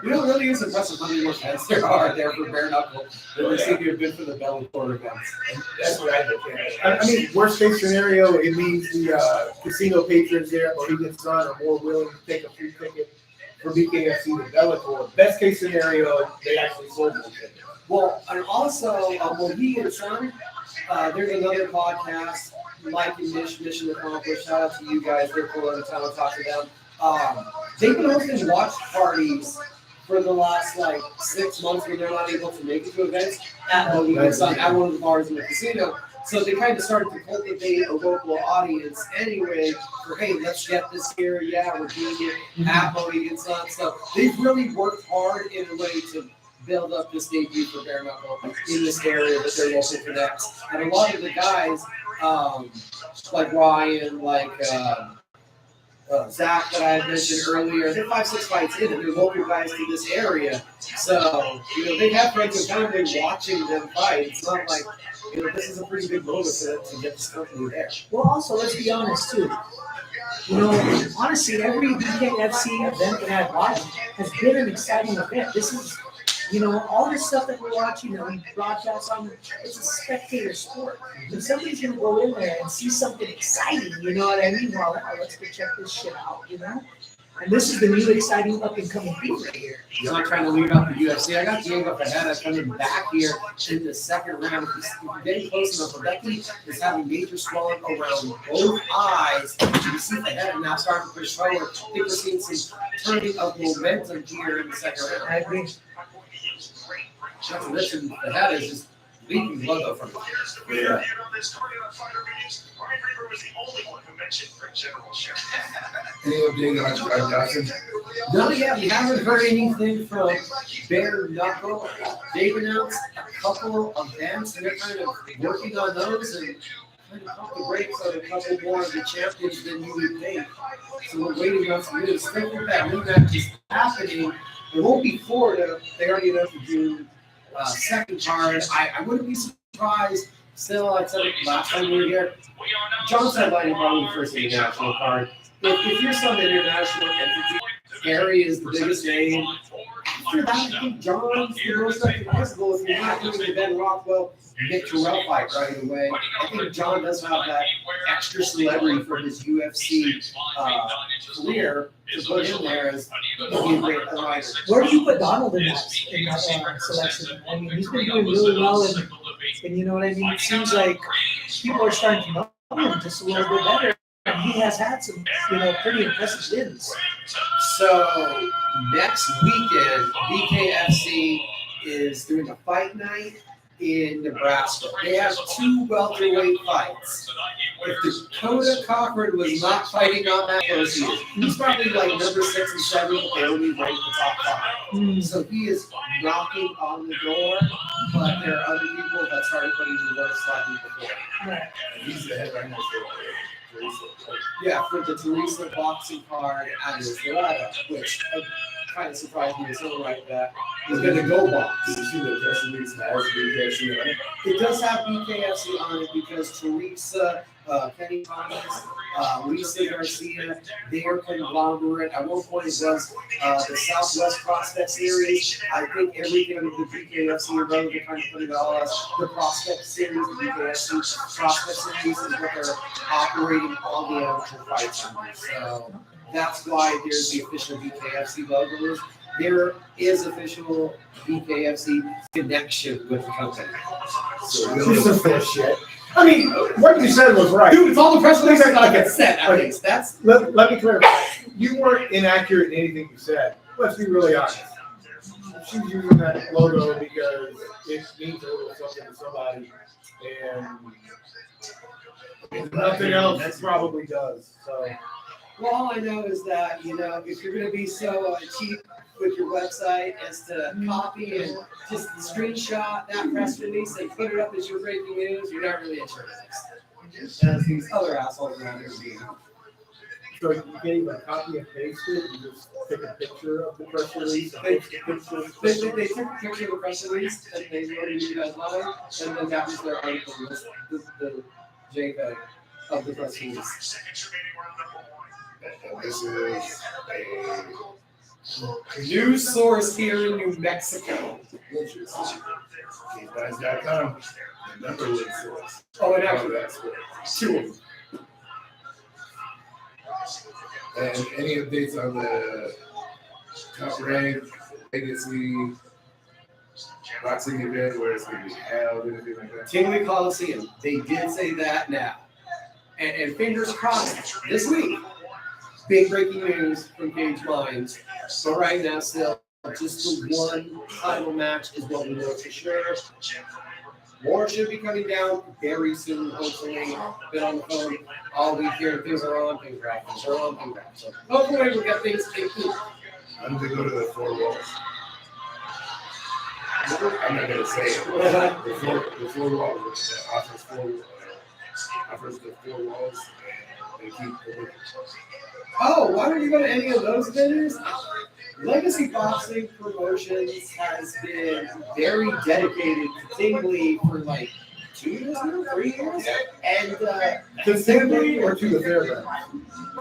You know, it really is impressive how many more events there are there for bare knuckle than there seem to have been for the Bellator events. And that's what I think. I mean, worst case scenario, it means the casino patrons there at Mohegan Sun are more willing to take a free ticket for BKFC to Bellator. Best case scenario, they actually sold the ticket. Well, and also, Mohegan Sun, there's another podcast, Mike and Mission Accomplished. Shout out to you guys. They're cool in the town. I'll talk to them. They've been hosting watch parties for the last 6 months when they're not able to make it to events at Mohegan Sun, at one of the bars in the casino. So they kind of started to cultivate a local audience anyway for, hey, let's get this here. Yeah, we're doing it at Mohegan Sun. So they've really worked hard in a way to build up this debut for bare knuckle in this area that they're local for next. And a lot of the guys, like Ryan, Zach that I had mentioned earlier, they're 5-6 fights in and they're local guys to this area. So, you know, they have friends who've kind of been watching them fight. It's not like, you know, this is a pretty big moment for them to get this company there. Well, also, let's be honest, too. You know, honestly, every BKFC event that I've watched has been an exciting event. This is, you know, all this stuff that we're watching that we broadcast on, it's a spectator sport. And somebody's going to go in there and see something exciting, you know what I mean? Well, wow, let's go check this shit out, you know? And this is the new exciting up-and-coming thing right here. You're not trying to lead up the UFC. I got Diego Ferreira coming back here in the second round. If you're getting close enough, Becky is having major swelling around both eyes. You see Ferreira now starting to push forward. I think we're seeing some turning of momentum here in the second round. I agree. Not to mention, the head is just leaking blood up from it. Yeah. Any update on Johnson? No, yeah, we haven't heard anything from Bare Knuckle. They've announced a couple of events, and they're kind of working on those and kind of pump the brakes on a couple more of the champions than you would think. So we're waiting on some news. Think of that rematch is happening. It won't be Florida. They already know to do second card. I wouldn't be surprised. Still, I said it last time we were here. John said lighting probably first international card. If you're some international entity, Harry is the biggest name. After that, I think John's the most recognizable. If you're not doing the Ben Rockwell, Nick Terrell fight right away. I think John does have that extra celebrity for his UFC career to put in there as being a great fighter. Where do you put Donald in that selection? I mean, he's been doing really well, and you know what I mean? It seems like people are starting to know him just a little bit better. And he has had some, you know, pretty impressive wins. So next weekend, BKFC is doing a fight night in Nebraska. They have 2 welterweight fights. If Dakota Cochran was not fighting on that close, he's probably like number 6 and 7, but they only rank the top 5. So he is knocking on the door, but there are other people that started putting the work slightly before. Right. He's the head right now. Yeah, for the Teresa boxing card at Florida, which kind of surprised me to something like that. He's going to go box. Did you see the press release that has BKFC on it? It does have BKFC on it because Teresa, Kenny Thomas, Lisa Garcia, their conglomerate. At one point, it was the Southwest Prospect Series. I think everything with the BKFC are going to kind of put it all as the Prospect Series, the BKFC Prospect Series is what they're operating all the amateur fights under. So That's why there's the official BKFC logo. There is official BKFC connection with the company. So this is full of shit. I mean, what you said was right. Dude, it's all the press releases that I get sent. At least that's Let me clarify. You weren't inaccurate in anything you said. Let's be really honest. She's using that logo because it means a little something to somebody, and nothing else it probably does. So, well, all I know is that if you're going to be so cheap with your website as to copy and just screenshot that press release and put it up as your breaking news, you're not really a journalist. As these other assholes around here being. so you can't even copy and paste it. You just take a picture of the press release. And post the picture. They took a picture of the press release and they wrote it you guys live, and then that was their article, the JPEG of the press release. And this is a News source here in New Mexico. Beatdown.com, the number one source. Oh, and All actually, that sports. two of them. And any updates on the top ranked legacy boxing event where it's going to be held, anything like that? Tingley Coliseum. They did say that now. And fingers crossed this week. Big breaking news from Cage Minds. But right now, still, just the one title match is what we know for sure. More should be coming down very soon, hopefully. Been on the phone all week here. Things are on, things are out, things are on, things are out. So hopefully we'll get things taken. I'm going to go to the four walls. I'm not going to say it. The four walls offers the four walls, and they keep going. Oh, why don't you go to any of those venues? Legacy Boxing Promotions has been very dedicated to Tingley for like 2 years now, 3 years. And To Tingley or to the fairgrounds?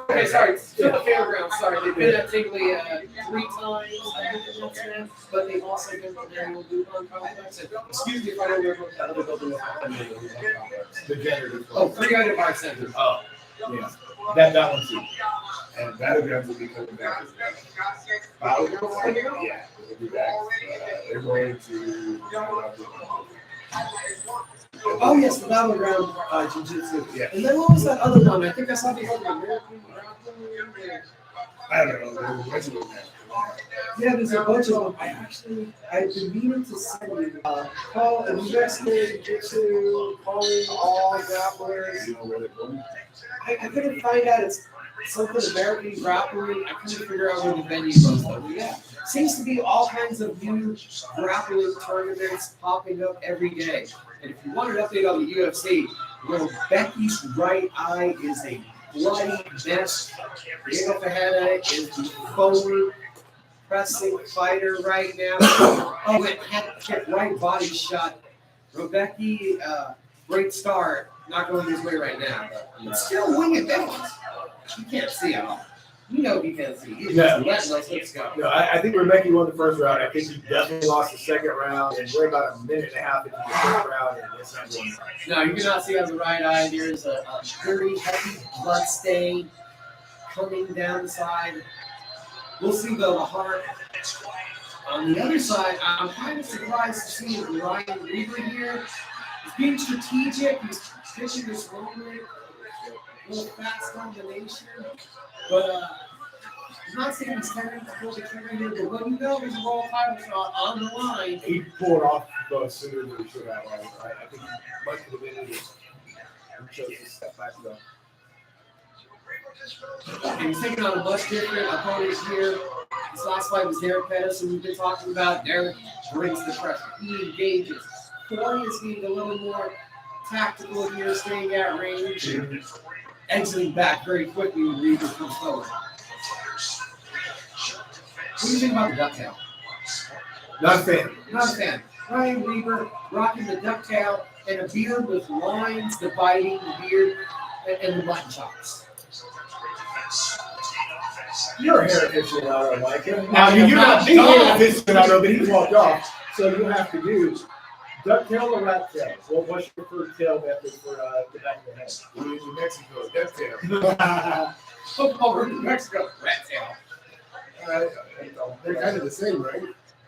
okay, sorry, to the fairgrounds. Sorry, they've been at Tingley 3 times, I think it was now, but they've also been to the annual Dupont Complex. And, excuse me if I don't remember what that other building was called. The generative. Oh, 300 Bar Center. Oh, Yeah. That one too. and Battlegrounds will be coming back as well. Battlegrounds? Yeah, they'll be back. They're going to. Oh yes, the Battleground Jiu-Jitsu. Yeah. And then what was that other one? I think I saw the other American Grappling. I don't know. There's a bunch of them now. Yeah, there's a bunch of them. I've been meaning to send you. Call invested Jiu-Jitsu, calling all grapplers. You know where they're going? I couldn't find out it's something American Grappling. I couldn't figure out where the venue was though. But yeah, seems to be all kinds of new grappling tournaments popping up every day. And if you want an update on the UFC, well, Becky's right eye is a bloody mess. Diego Fajeda is the forward pressing fighter right now. Oh, it had to get right body shot. Rebecca, great start. Not going his way right now. But still winging that. You can't see him. You know he can't see. He's just letting us. Let's go. No, I think Rebecca won the first round. I think he definitely lost the second round, and we're about a minute and a half into the third round, and it's not going right. No, you cannot see on the right eye. There's a very heavy blood stain coming down the side. We'll see though the heart. On the other side, I'm kind of surprised to see Ryan Reaver here. He's being strategic. He's pitching this moment. A little fast combination. But I'm not saying he's turning to pull the trigger here, but what you know is a world title shot on the line. He pulled off sooner than he should have. I think he might have been he chose to step back though. And he's taking on a much different opponent here. This last fight was Derek Pettis, who we've been talking about. Derek brings the pressure. He engages. Corey is being a little more tactical here, staying at range, and exiting back very quickly when Reaver comes forward. What do you think about the ducktail? Not a fan. Not a fan. Ryan Reaver rocking the ducktail and a beard with lines dividing the beard and the button chops. You're a hair aficionado, Mike. Now, You're not being dog. an aficionado, but he walked off. So you have to do ducktail or rat tail. What's your preferred tail method for the back of the head? We're in New Mexico, ducktail. Football in Mexico. Rat tail. They're kind of the same, right?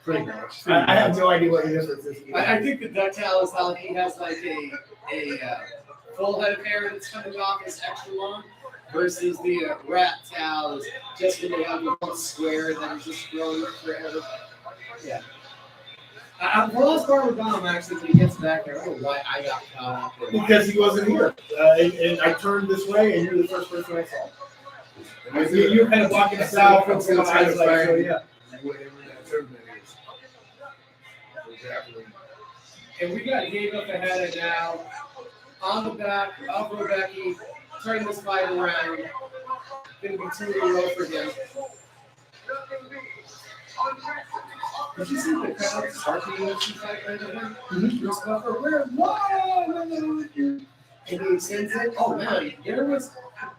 Pretty much. I have no idea what the difference is. I think the ducktail is how he has like a full head of hair that's coming off his extra long, versus the rat tail is just when they have one square that is just growing forever. Yeah. For the most part with Dom, actually, when he gets back there, I don't know why I got caught up in it. Because he wasn't here. And I turned this way, and you were the first person I saw. You were kind of walking south from some eyes, like, so yeah. Whatever that tournament is. Exactly. And we got Diego Fajeda now on the back of Rebecca, turning this fight around. Going to be 2 in a row for him. Did you see the crowd start the UFC fight right over? Chris Buffer, we're live! And he extends it. Oh man, there was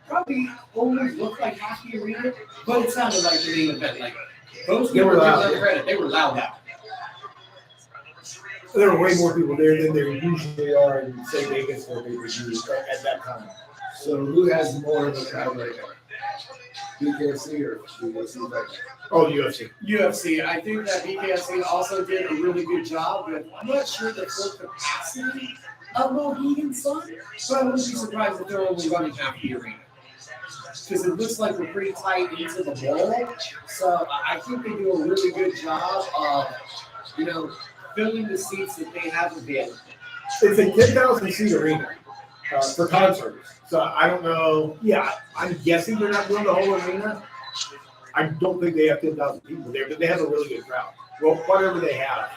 probably almost looked like half the arena, but it sounded like the main event. Like those They were people loud. give them credit. They were loud out. There were way more people there than there usually are in, say, Vegas or pay-per-view at that time. So who has more of a crowd right now? BKFC or UFC right now? Oh, UFC. UFC. I think that BKFC also did a really good job with. I'm not sure the full capacity of Mohegan Sun, but I wouldn't be surprised if they're only running half the arena. Because it looks like we're pretty tight into the bowl. So I think they do a really good job of, filling the seats that they have available. It's a 10,000 seat arena for concerts. So I don't know. Yeah, I'm guessing they're not doing the whole arena. I don't think they have 10,000 people there, but they have a really good crowd. Well, whatever they have.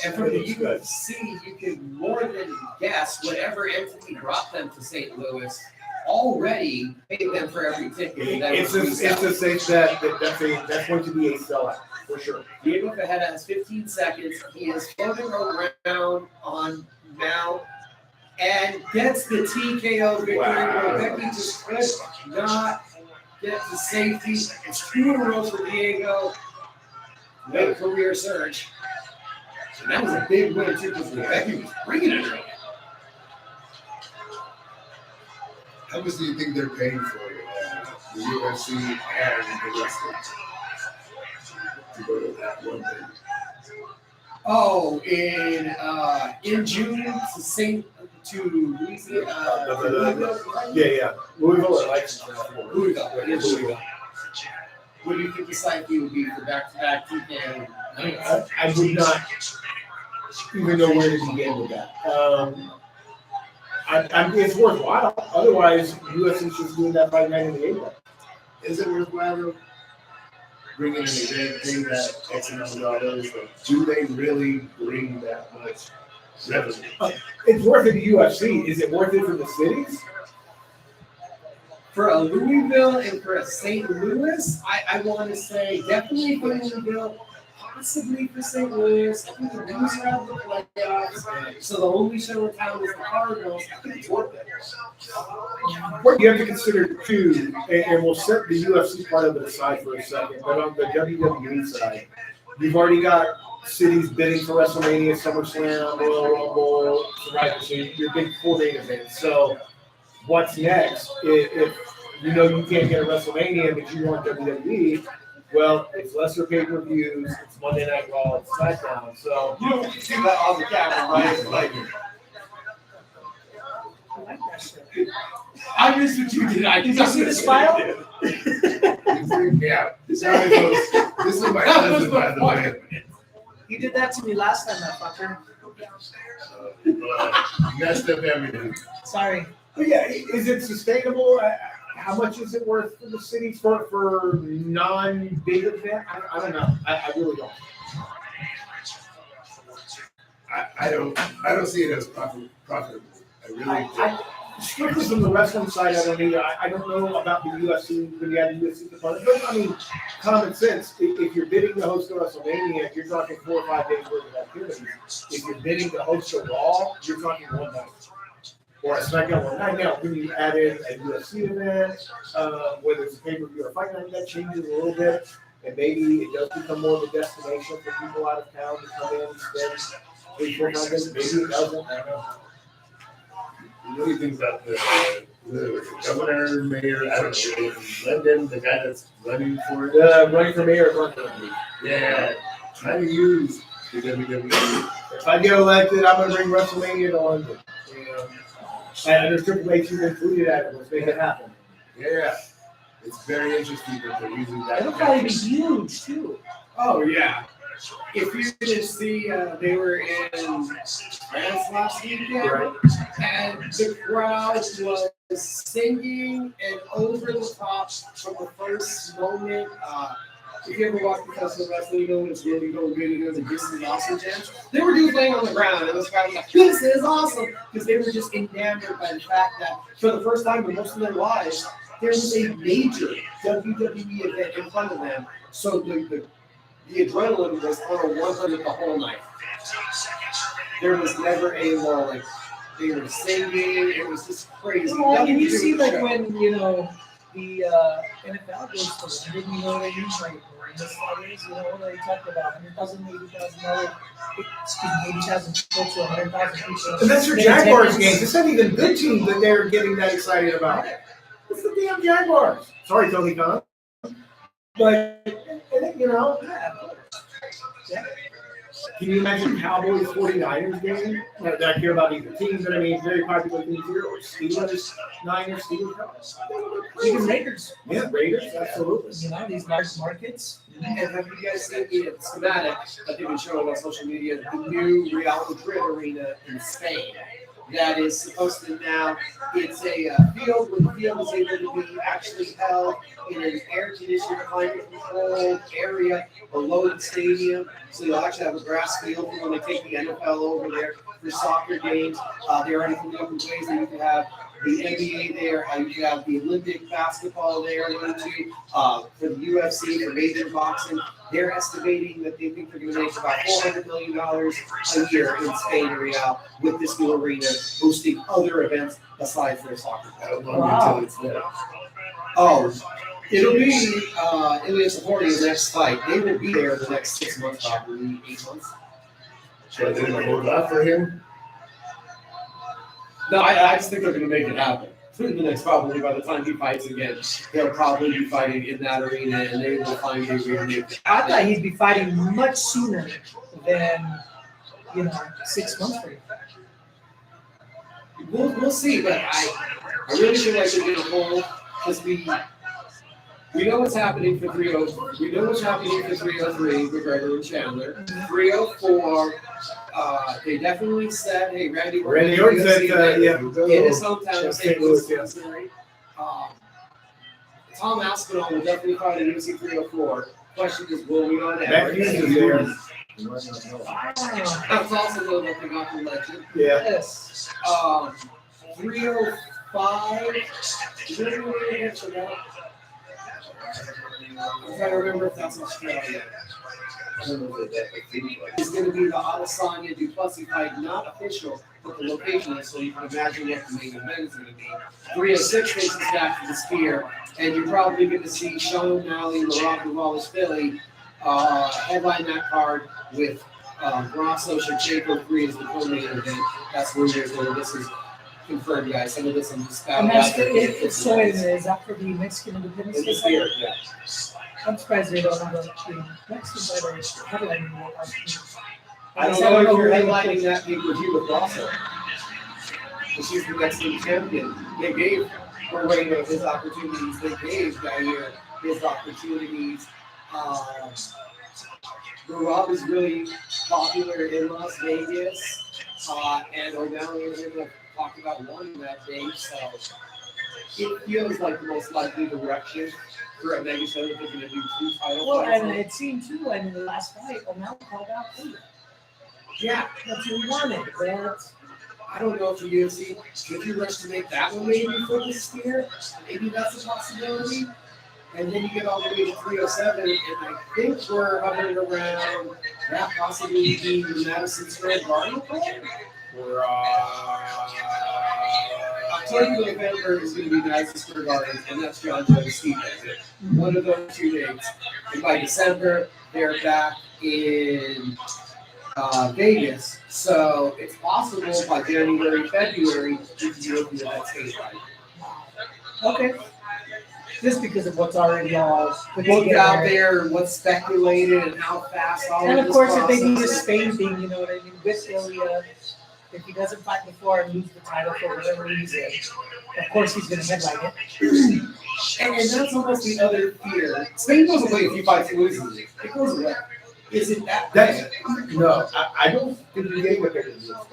And from the UFC, you can more than guess whatever entity brought them to St. Louis already paid them for every ticket. And It's a safe bet that's going to be a sellout, for sure. Diego Fajeda has 15 seconds. He is floating around on now and gets the TKO victory. Wow. Becky just could not get to safety. It's 2 in a row for Diego. Late career surge. And that was a big win, too, because Becky was bringing it early. How much do you think they're paying for the UFC and the wrestling to go to that one thing? Oh, in June to Louisville. Yeah. Louisville or Louisville. What do you think the site fee would be for back-to-back TKO? I would not even know where to begin with that. It's worthwhile. Otherwise, UFC's just doing that fight night in the April. Is it worthwhile though? Bringing an event, paying that X amount of dollars, but do they really bring that much revenue? It's worth it to UFC. Is it worth it for the cities? For a Louisville and for a St. Louis, I want to say definitely for Louisville, possibly for St. Louis. I think the loser of the playoffs, so the only show in town is the Cardinals. I think it's worth it. What you have to consider too, and we'll set the UFC part of it aside for a second, but on the WWE side, you've already got cities bidding for WrestleMania, SummerSlam, Royal Rumble, Survivor Series, your big 4-day events. So what's next? If you know you can't get a WrestleMania, but you want WWE, well, it's lesser pay-per-views, it's Monday Night Raw, it's SmackDown. So You don't see that on the camera, right? Like, I like that shit. I missed what you did. Did you see the smile? Yeah. This is my cousin, by the way. You did that to me last time, that fucker. Messed up everything. Sorry. But yeah, is it sustainable? How much is it worth for the cities for non-big event? I don't know. I really don't. I don't see it as profitable. I really don't. Strictly from the wrestling side, I don't either. I don't know about the UFC when you have the UFC component. But I mean, common sense. If you're bidding to host a WrestleMania, you're talking 4 or 5 days worth of activities. If you're bidding to host a Raw, you're talking one night. Or a SmackDown one night. Now, when you add in a UFC event, whether it's a pay-per-view or a fight night, that changes a little bit. And maybe it does become more of a destination for people out of town to come in and spend 3-4 nights. Maybe it doesn't. I don't know. What do you think about the the governor, mayor, I don't know, London, the guy that's running for it. Running for mayor of London. Yeah, try to use the WWE. If I get elected, I'm gonna bring WrestleMania to London. And there's Triple H who's included at it. Let's make it happen. Yeah, it's very interesting that they're using that. It'll probably be huge too. Oh yeah. If you didn't see, they were in France last weekend, Right. and the crowd was singing and over the top from the first moment. If you ever watch professional wrestling, you know when it's really going good, you know the "This is awesome" chants. They were just laying on the ground, and this guy was like, "This is awesome," because they were just enamored by the fact that for the first time in most of their lives, there was a major WWE event in front of them. So the adrenaline was on a 100 the whole night. There was never a lull. Like, they were singing. It was just crazy. Well, Nothing and you to do see with the like show. when, the NFL goes to London, you know what I mean? Like, in the stadiums, they talk about $100,000, $80,000. Each has close to 100,000 people. And that's for They Jaguars attendance. games. It's not even good teams that they're getting that excited about. It's the damn Jaguars. Sorry, Tony Khan. But, Yeah. Can you imagine Cowboys 49ers game? Not that I care about either team, but I mean, very popular teams here. Or Steelers, Niners, Steelers. Even Raiders. Yeah, Raiders, absolutely. These large markets. And have you guys seen the schematic that they've been showing on social media? The new Real Madrid arena in Spain. That is supposed to now, it's a field where the field is able to be actually held in an air-conditioned, climate-controlled area below the stadium. So you'll actually have a grass field for when they take the NFL over there for soccer games. They're already coming up with ways that you can have the NBA there, you can have the Olympic basketball there, for the UFC, for major boxing. They're estimating that they think they're going to make about $400 million a year in Spain and Real with this new arena, hosting other events besides their soccer. Until it's there. Oh, it'll be supporting the next fight. They will be there the next 6 months, probably 8 months. So they're gonna hold out for him. No, I just think they're going to make it happen. The next, probably by the time he fights again, they'll probably be fighting in that arena, and they will find a way to make it I thought happen. he'd be fighting much sooner than, 6 months from now. We'll see, but I really feel like they're going to hold because we know what's happening for 303. We know what's happening for 303 with Gregor and Chandler. 304. They definitely said, "Hey, Randy Orton said, in his hometown of St. Louis, yeah. Missouri." Tom Aspinall will definitely fight in UFC 304. Question is, will we on Matt average? Hughes is there. That's also a little bit about the legend. Yeah. Yes. 305. Is there any way to answer that? I'm trying to remember if that's Australia. It's going to be the Adesanya Duplessis fight, not official, but the location is, so you can imagine what the main event is going to be. 306 faces back to the spear, and you're probably going to see Sean O'Malley and LaRocca Wallace Philly headline that card with Grasso Shevchenko 3 as the co-main event. That's rumors, so this is confirmed, guys. Some of this I'm just And spouting that's out there. it's so is that for the Mexican Independence In the Day? spear, yeah. I'm surprised they don't have the Mexican fighters headlining that. I don't know if you're headlining that pay-per-view with Grasso. She's the Mexican champion. They gave Moreno his opportunities. They gave Jair his opportunities. Rob is really popular in Las Vegas, and O'Malley and him have talked about wanting that day. So it feels like the most likely direction for a mega show that they're going to do 2 title Well, fights. and it seemed too, in the last fight, O'Malley called out Taylor. Yeah, That's what he wanted. That's I don't know if the UFC should you rush to make that one maybe for the spear. Maybe that's a possibility. And then you get all the way to 307, and I think we're hovering around that possibly being the Madison Square Garden plan. Or, October, November is going to be Madison Square Garden, and that's John Jones Stevens. One of those 2 dates. And by December, they're back in Vegas. So it's possible by January, February, we can be looking at that stage right. Okay. Just because of what's already all put Looked out together. there, and what's speculated, and how fast all And of of this course, if they do process the is. Spain thing, you know what I mean, with Ilya, if he doesn't fight before and lose the title for whatever reason, of course he's going to headline it. And that's almost the other fear. Spain doesn't wait if you fight to lose it. It goes away. Is it that bad? No, I don't think you're getting a bigger deal.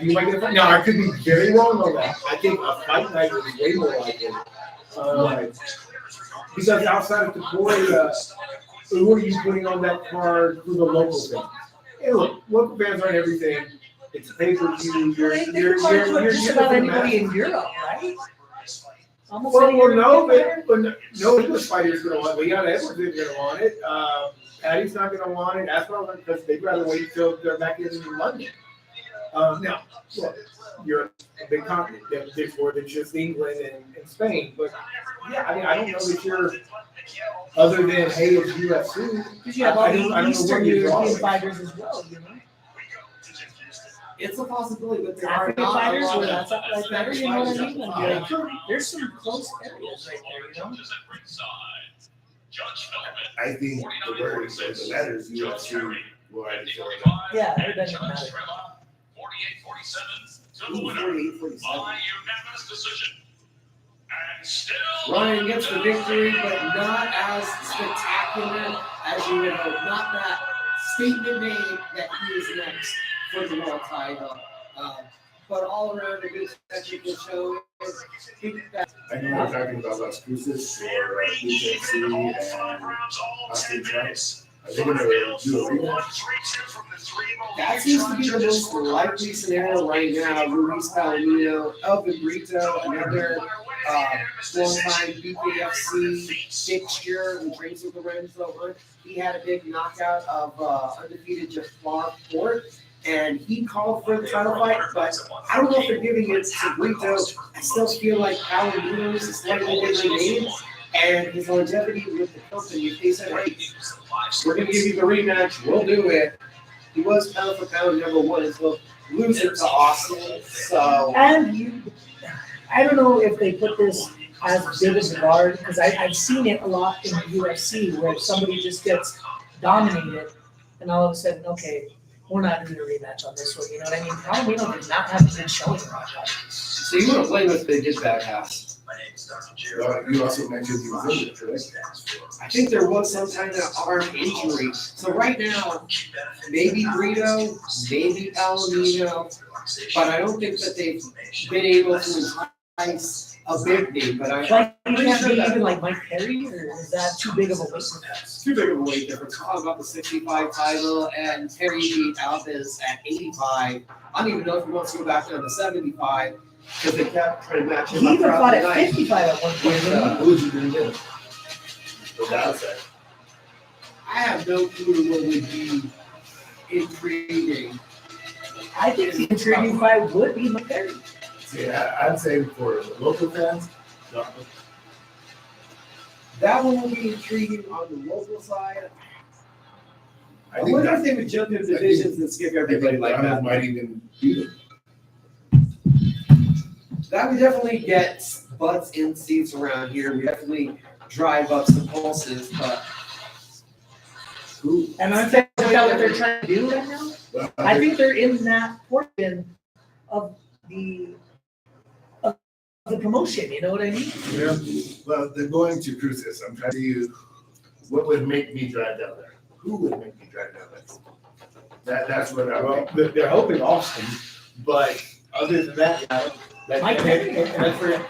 You might get a fight. Now, I could be very wrong on that. I think a fight night is way more likely. Because outside of Victoria, who are you putting on that card for the local fans? Hey, look, local fans aren't everything. It's pay-per-view. They can fight for just about anybody in Europe, right? Almost any Well, no, European but no English fighter's going to want it. Leon Edwards isn't going to want it. Patty's not going to want it. That's why because they'd rather wait until they're back in London. Now, look, you're a big continent. There's more than just England and Spain. But, yeah, I mean, I don't know that you're, other than, hey, it's UFC. Because you have all I don't the know Eastern what you're European drawing. fighters as well, you know? It's a possibility, but there are African not a fighters lot or of that stuff like that, you know what I mean? And Yeah. like, there's some close areas right there, you know? I think the word the letters UFC will add it. Yeah, it doesn't matter. 48-47. Ryan gets the victory, but not as spectacular as you would hope. Not that statement made that he is next for the world title. But all around a good technical show. I know we're talking about Las Cruces or BKFC and Austin Travis. Are they going to do a rematch? That seems to be the most likely scenario right now. Luis Palomino, Elvin Brito, another long-time BKFC fixture who trains with Lorenzo Hunt. He had a big knockout of undefeated Jafar Fort, and he called for the title fight, but I don't know if they're giving it to Brito. I still feel like Palomino is a slightly different name, and his longevity with the company. If they said, hey, we're going to give you the rematch, we'll do it. He was pound for pound number one, so lose it to Austin. So And I don't know if they put this as big as a guard, because I've seen it a lot in the UFC where somebody just gets dominated, and all of a sudden, okay, we're not doing a rematch on this one, you know what I mean? Palomino did not have a good showing on that. So you want to blame if they did that pass? You also mentioned he was injured, correct? I think there was some kind of arm injury. So right now, maybe Brito, maybe Palomino, but I don't think that they've been able to entice a big name. But I'm Like, you pretty can't sure be that even like Mike Perry, or is that too big of a weight difference? too big of a weight difference. Talking about the 65 title and Terry beat Alves at 85. I don't even know if he wants to go back down to 75 because they kept trying to match him He up even throughout fought the at night. 55 at one point, didn't he? Who's he going to get? The downside. I have no clue what would be intriguing. I think the intriguing fight would be Mike Perry. See, I'd say for the local fans, no. That one will be intriguing on the local side. I think wonder that- if they would jump in divisions and skip everybody like Donald that. might even beat him. That would definitely get butts in seats around here. We definitely drive up some pulses, but Who? And I think that's what they're trying to do right now. Well, I think they're in that portion of the promotion, you know what I mean? Yeah. Well, they're going to Cruces. I'm trying to you, what would make me drive down there? Who would make me drive down there? That's what I Well, want. they're hoping Austin, but other than that, that Mike Perry. and that's for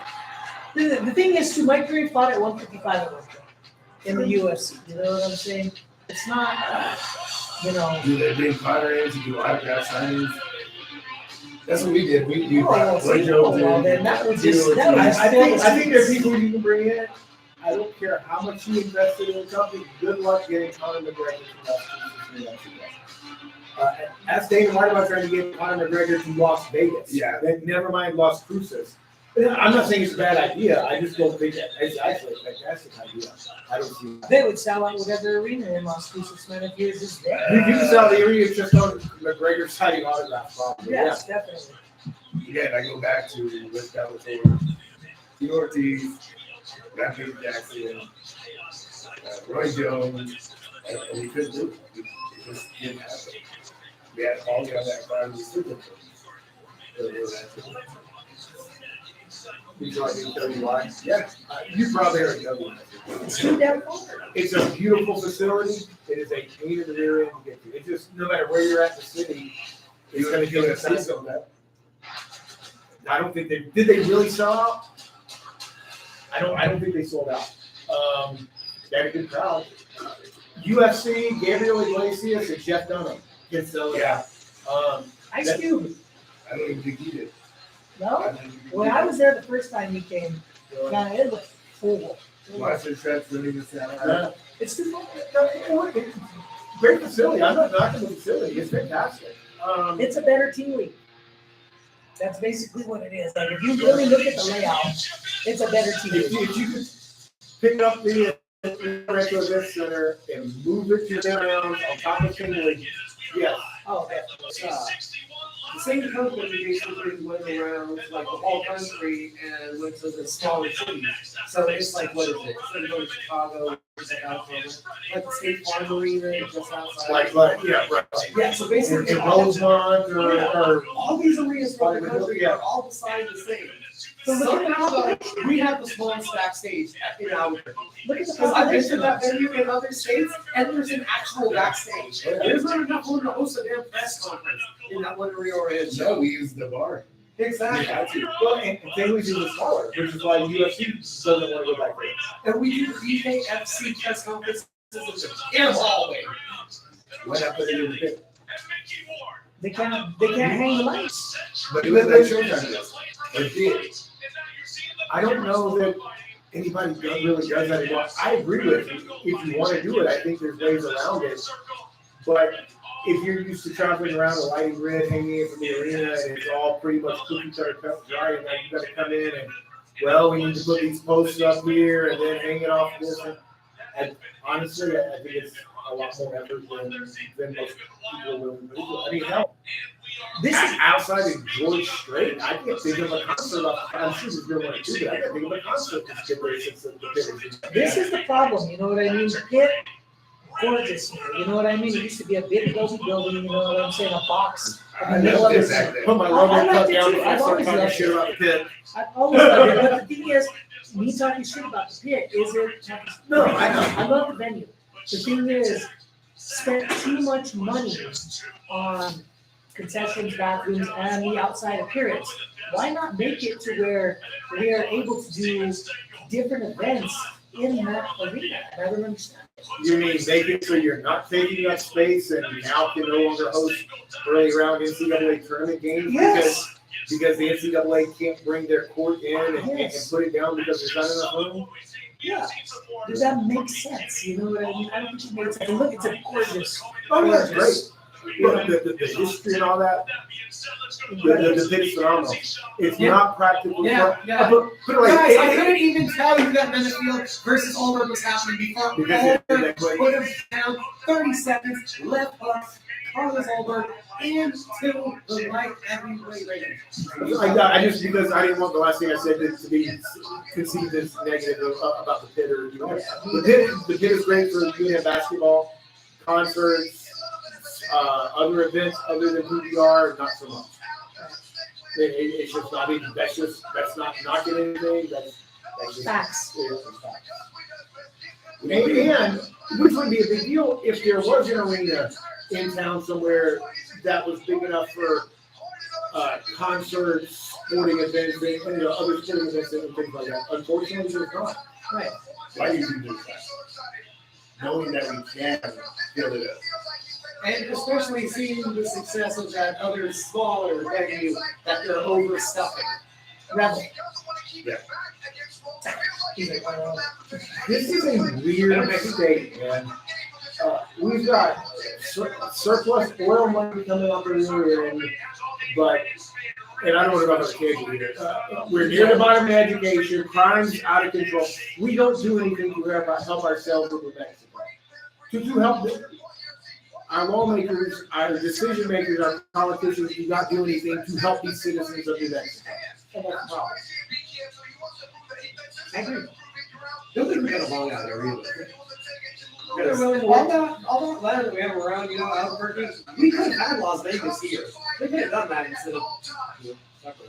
The thing is, too, Mike Perry fought at 155 at one point in the UFC. You know what I'm saying? It's not, you know. Do they bring Connor in to do autograph signings? That's what we did. We Oh, brought well, Joe well, in. then that would just- that would I just- think there are people you can bring in. I don't care how much you invested in the company. Good luck getting Conor McGregor to Las Vegas. Ask Dana White about trying to get Conor McGregor to Las Vegas. Yeah. Then never mind Las Cruces. I'm not saying it's a bad idea. I just don't think that it's actually a fantastic idea. I don't see. They would sell out whatever arena in Las Cruces, man, if he was just there. You can sell the area just on McGregor signing autographs, probably. Yes, definitely. Again, I go back to what that was over. Tito Ortiz, Matthew Jackson, Roy Jones, and we couldn't do it. It just didn't happen. We had all the other guys we still couldn't do it. You probably tell you why? Yeah, you probably already know why. It's too damn far. It's a beautiful facility. It is a pain in the rear end to get to. It's just, no matter where you're at in the city, it's gonna give it a sense of that. I don't think did they really sell out? I don't think they sold out. They had a good crowd. UFC, Gabriel Iglesias, and Jeff Dunham can sell it out. Ice Cube. I don't even think he did. No? When I was there the first time he came, man, it looked full. It's too far. Great facility. I'm not knocking the facility. It's fantastic. It's a better team league. That's basically what it is. Like if you really look at the layout, it's a better team league. If you could pick up the retro event center and move it to their rounds on top of Kinley, yes. Oh, okay. The same company basically went around like the whole country and went to the smaller cities. So it's like, what is it? Instead of going to Chicago, just like Alabama, like the State Farm Arena, just outside. Yeah, right. Yeah, so basically, In Rosemont or all these arenas around the country are all designed the same. So somehow we have the smallest backstage in Albuquerque. Look at the Because I've been to population. that venue in other states, and there's an actual backstage. There's not enough room to host a damn press conference in that one arena or in. no, we use the bar. Exactly. Well, and Kinley's even smaller, which is why UFC doesn't want to go back there. And we do BKFC press conferences in the damn hallway. Why not put it in the pit? They can't hang the lights. But let that show time. It did. I don't know that anybody really does that anymore. I agree with you. If you want to do it, I think there's ways around it. But if you're used to traveling around a lighting grid, hanging in from the arena, and it's all pretty much cookie cutter cut dry, and then you got to come in and, well, we need to put these posts up here and then hang it off this. And honestly, I think it's a lot more effort than most people are willing to do. I mean, hell, This is outside of George Strait, I can't think of a concert. I'm sure there's no one to do that. I can't think of a concert that's been there since the pit. this is the problem. You know what I mean? The pit, gorgeous here. You know what I mean? It used to be a big building. You know what I'm saying? A box. In the middle of it. Put my I rubber liked cup it down too. before I I've start always talking liked shit it. about the pit. I've always loved it. But the thing is, me talking shit about the pit isn't. No, I know. I love the venue. The thing is, spent too much money on concessions, bathrooms, and the outside appearance. Why not make it to where we are able to do different events in that arena? I don't understand. You mean make it so you're not taking up space and now can no longer host early round NCAA tournament games? Yes. Because the NCAA can't bring their court in and Yes. put it down because there's not enough room? Yeah. Does that make sense? You know what I mean? I don't think it makes sense. Look, it's a gorgeous. Oh, yeah, it's great. Look, the history and all that, the pit is phenomenal. It's not practical. Yeah, yeah. Put it like, Guys, I couldn't even tell you that Mennefield versus Olberg was happening before Because Olberg put him down 30 seconds, left hook, Carlos Olberg into the light heavyweight rating. I just, because I didn't want the last thing I said to be conceived as negative about the pit or, the pit is great for UNM basketball, concerts, other events other than PBR, not so much. It's just not even, that's not knocking anything, that's just Facts. it is facts. And which would be a big deal if there was an arena in town somewhere that was big enough for concerts, sporting events, and other sporting events and things like that. Unfortunately, there's not. Right. Why do you do that? Knowing that we can fill it up. And especially seeing the success of that other smaller venue that they're overstuffing. Rebel. Yeah. He's like, This is a weird state, man. We've got surplus oil money coming up in the rear end, but, and I don't want to go about the cable either. We're near the bottom of education, crime's out of control. We don't do anything to help ourselves with New Mexico. To help our lawmakers, our decision makers, our politicians do not do anything to help these citizens of New Mexico. And that's the problem. I agree. Nobody's got a long out there either. They're really All that land that we have around, Albuquerque, we could have had Las Vegas here. They could have done that instead of.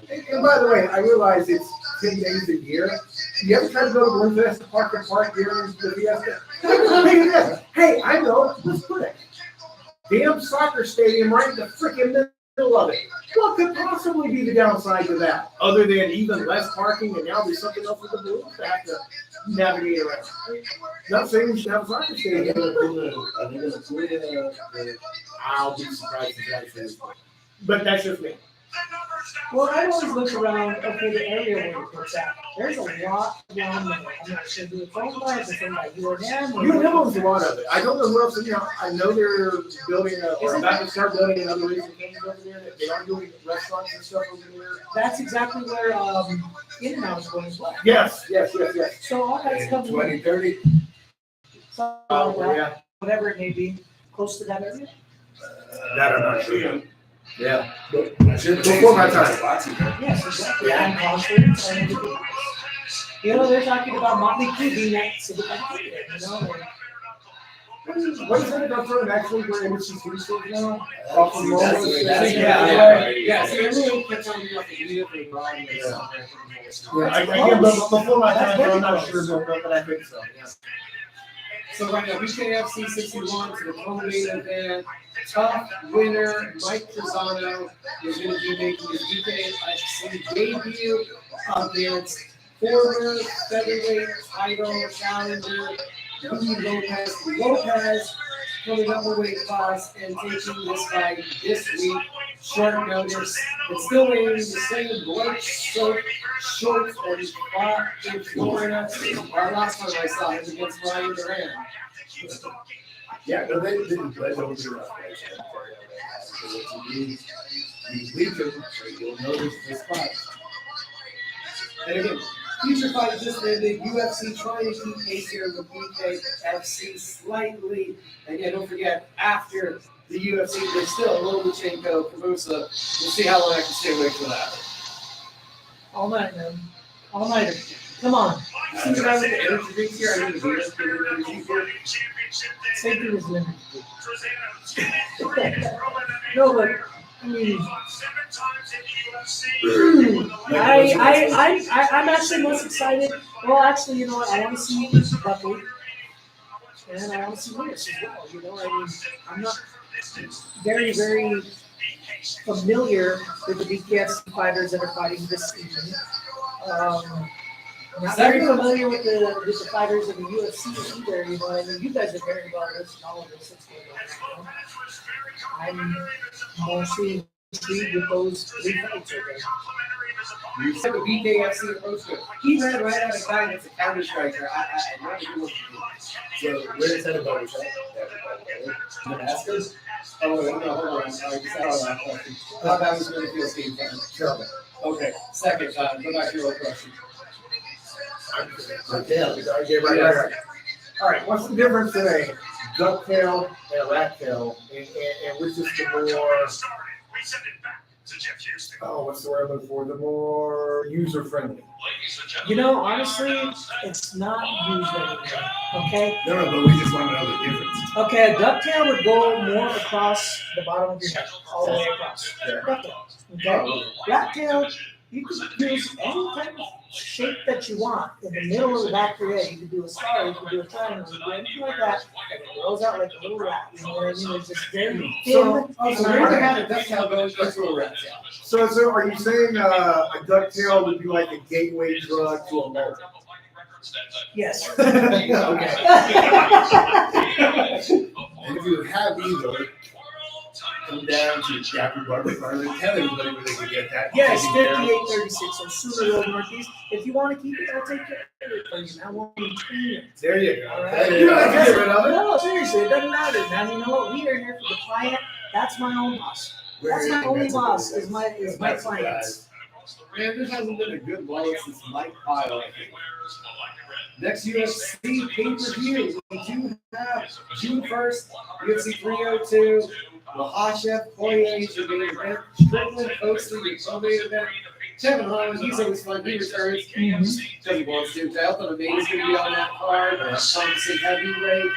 And by the way, I realize it's 10 days a year. You ever try to go to Blue Fiesta Park and Park during the Fiesta? Hey, I know. Let's put it. Damn soccer stadium right in the freaking middle of it. What could possibly be the downside to that? Other than even less parking and now there's something else with the Blues to have to navigate around. Not saying we should have a soccer stadium. I'll be surprised if that's it. But that's just me. Well, I always look around, okay, the area where it's at. There's a lot around there. I'm not sure who it's owned by, if it's owned by UNM. UNM owns a lot of it. I don't know who else, I know they're building, or about to start building another reason things over there. They are doing restaurants and stuff over there. That's exactly where In-N-Out is going as well. Yes. So all that's coming. 2030. Something like that, Yeah. whatever it may be, close to that area. That I'm not sure. Yeah. Before my time. Yes, exactly. And concerts and everything. They're talking about Motley Crue being at Civic Amphitheater, What is it about them actually where Embassy City stores now? Yeah. See, everyone kept telling me about the video thing, Brian. Before my time, I'm not sure, but I think so. Yeah. So right now, BKFC 61 to the co-main event. Tough winner Mike Trezano is going to be making his BKFC debut against former featherweight title challenger Lopez coming up the weight class and taking this fight this week. Short notice. It's still wearing the same blood-soaked shorts that he fought in Florida. Last time I saw him against Ryan Duran. Yeah, no, they didn't play over the you leave them, so you'll notice the spots. And again, future fight just ended. UFC trying to keep pace here with BKFC slightly. And yeah, don't forget, after the UFC, there's still Lomachenko, Camusa. We'll see how long I can stay away from that. All night, man. All nighter. Come on. See what I with the energy drinks here? I need to do this for the energy here. Same thing as lemon. No, but I mean, I'm actually most excited. Well, actually, you know what? I want to see Buckley, and I want to see Lewis as well. I mean, I'm not very, very familiar with the BKFC fighters that are fighting this season. I'm not very familiar with the fighters of the UFC either. I mean, you guys are very well versed in all of this. I'm mostly intrigued with those three fights right there. You said the BKFC approach to it. He ran right out of guidance, a counter striker. I'm not sure what to do. So, where is that about? Damascus? Oh, no, hold on. Sorry, just out of that question. I thought that was going to feel Steve fun. Sure. Okay, second time. Go back to your old question. Right. All right, what's the difference in a ducktail and a rat tail? And which is the more, what's the word I'm looking for? The more user-friendly. Honestly, it's not used anymore. Okay? No, but we just want to know the difference. Okay, a ducktail would go more across the bottom of your head, all the way across. Ducktail. Okay? Rat tail, you could use any type of shape that you want. In the middle of the back of your head, you could do a star, you could do a triangle, you could do anything like that, and it grows out like a little rat. You know what I mean? It's just very thin. So we're going to have a ducktail go to a rat tail. So are you saying a ducktail would be like a gateway drug to a mole? Yes. Okay. And if you have either, come down to Chapter Barber Parlor, tell everybody where they can get that. Yes, 5836 on Sooner Road Northeast. If you want to keep it, I'll take care of it for you. I won't be clean it. There you go. All right. You don't have to get rid of it. No, seriously, it doesn't matter, man. You know what? We are here for the client. That's my own boss. That's my only boss. Is my clients. Man, there hasn't been a good wallet since Mike Pyle, I think. Next UFC pay-per-view, we do have June 1st, UFC 302. Mahashev, Poirier, your main event. Strickland, Oakley, your co-main event. Kevin Holland, he's always fun. He returns. Because he wants to. Dalton Amazing going to be on that card. Say heavyweight.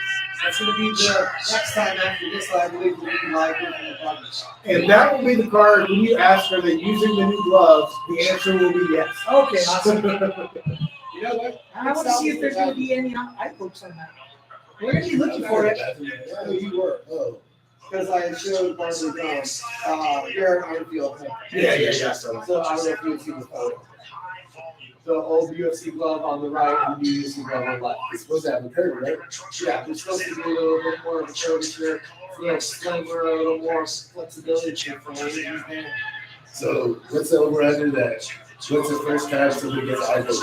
That's going to be the next time after this, I believe, we'll be live with the Bucks. And that will be the card when you ask are they using the new gloves, the answer will be yes. Okay, awesome. You know what? I want to see if there's going to be any eye pokes on that. We're going to be looking for it. Oh, you were. Oh. Because I showed Barney Brown, Garrett Armfield. Yeah. So I don't know if you see the photo. The old UFC glove on the right and the new UFC glove on the left. It's supposed to have a curve, right? Yeah, it's supposed to be a little bit more of a curvature, a little slimmer, a little more flexibility for his hand. So what's the over under that? What's the first time somebody gets eyebrows?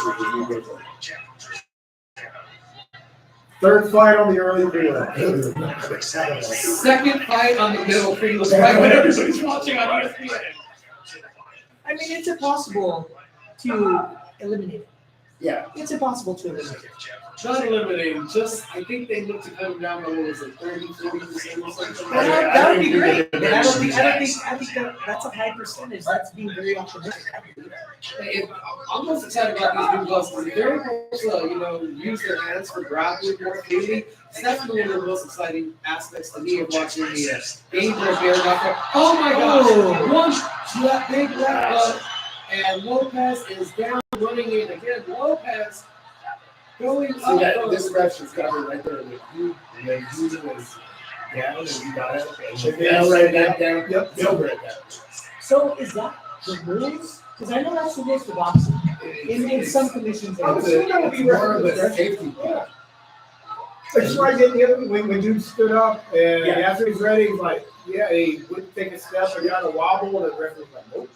Third fight on the early prelim. Second fight on the middle prelim, right when everybody's watching on ESPN. I mean, it's impossible to eliminate it. Yeah. It's impossible to eliminate it. Not eliminating, just I think they look to come down by what was it, 30-40% or something. That would be great. But I think that's a high percentage. That's being very optimistic. I'm most excited about these new gloves because they're able to, use their hands for grappling more freely. It's definitely one of the most exciting aspects to me of watching the Angel Bear knuckle. Oh my gosh! One big left hook, and Lopez is down running in again. Lopez going up. See that this ref is covered right there with you. When he was down and he got up and down right back down. Yep. Over at that. So is that the rules? Because I know that's the rules for boxing. In some commissions, It's more of a safety. Yeah. It's like in the other when dude stood up and after he's ready, he's like, he wouldn't take a step and got a wobble, and the ref was like, nope.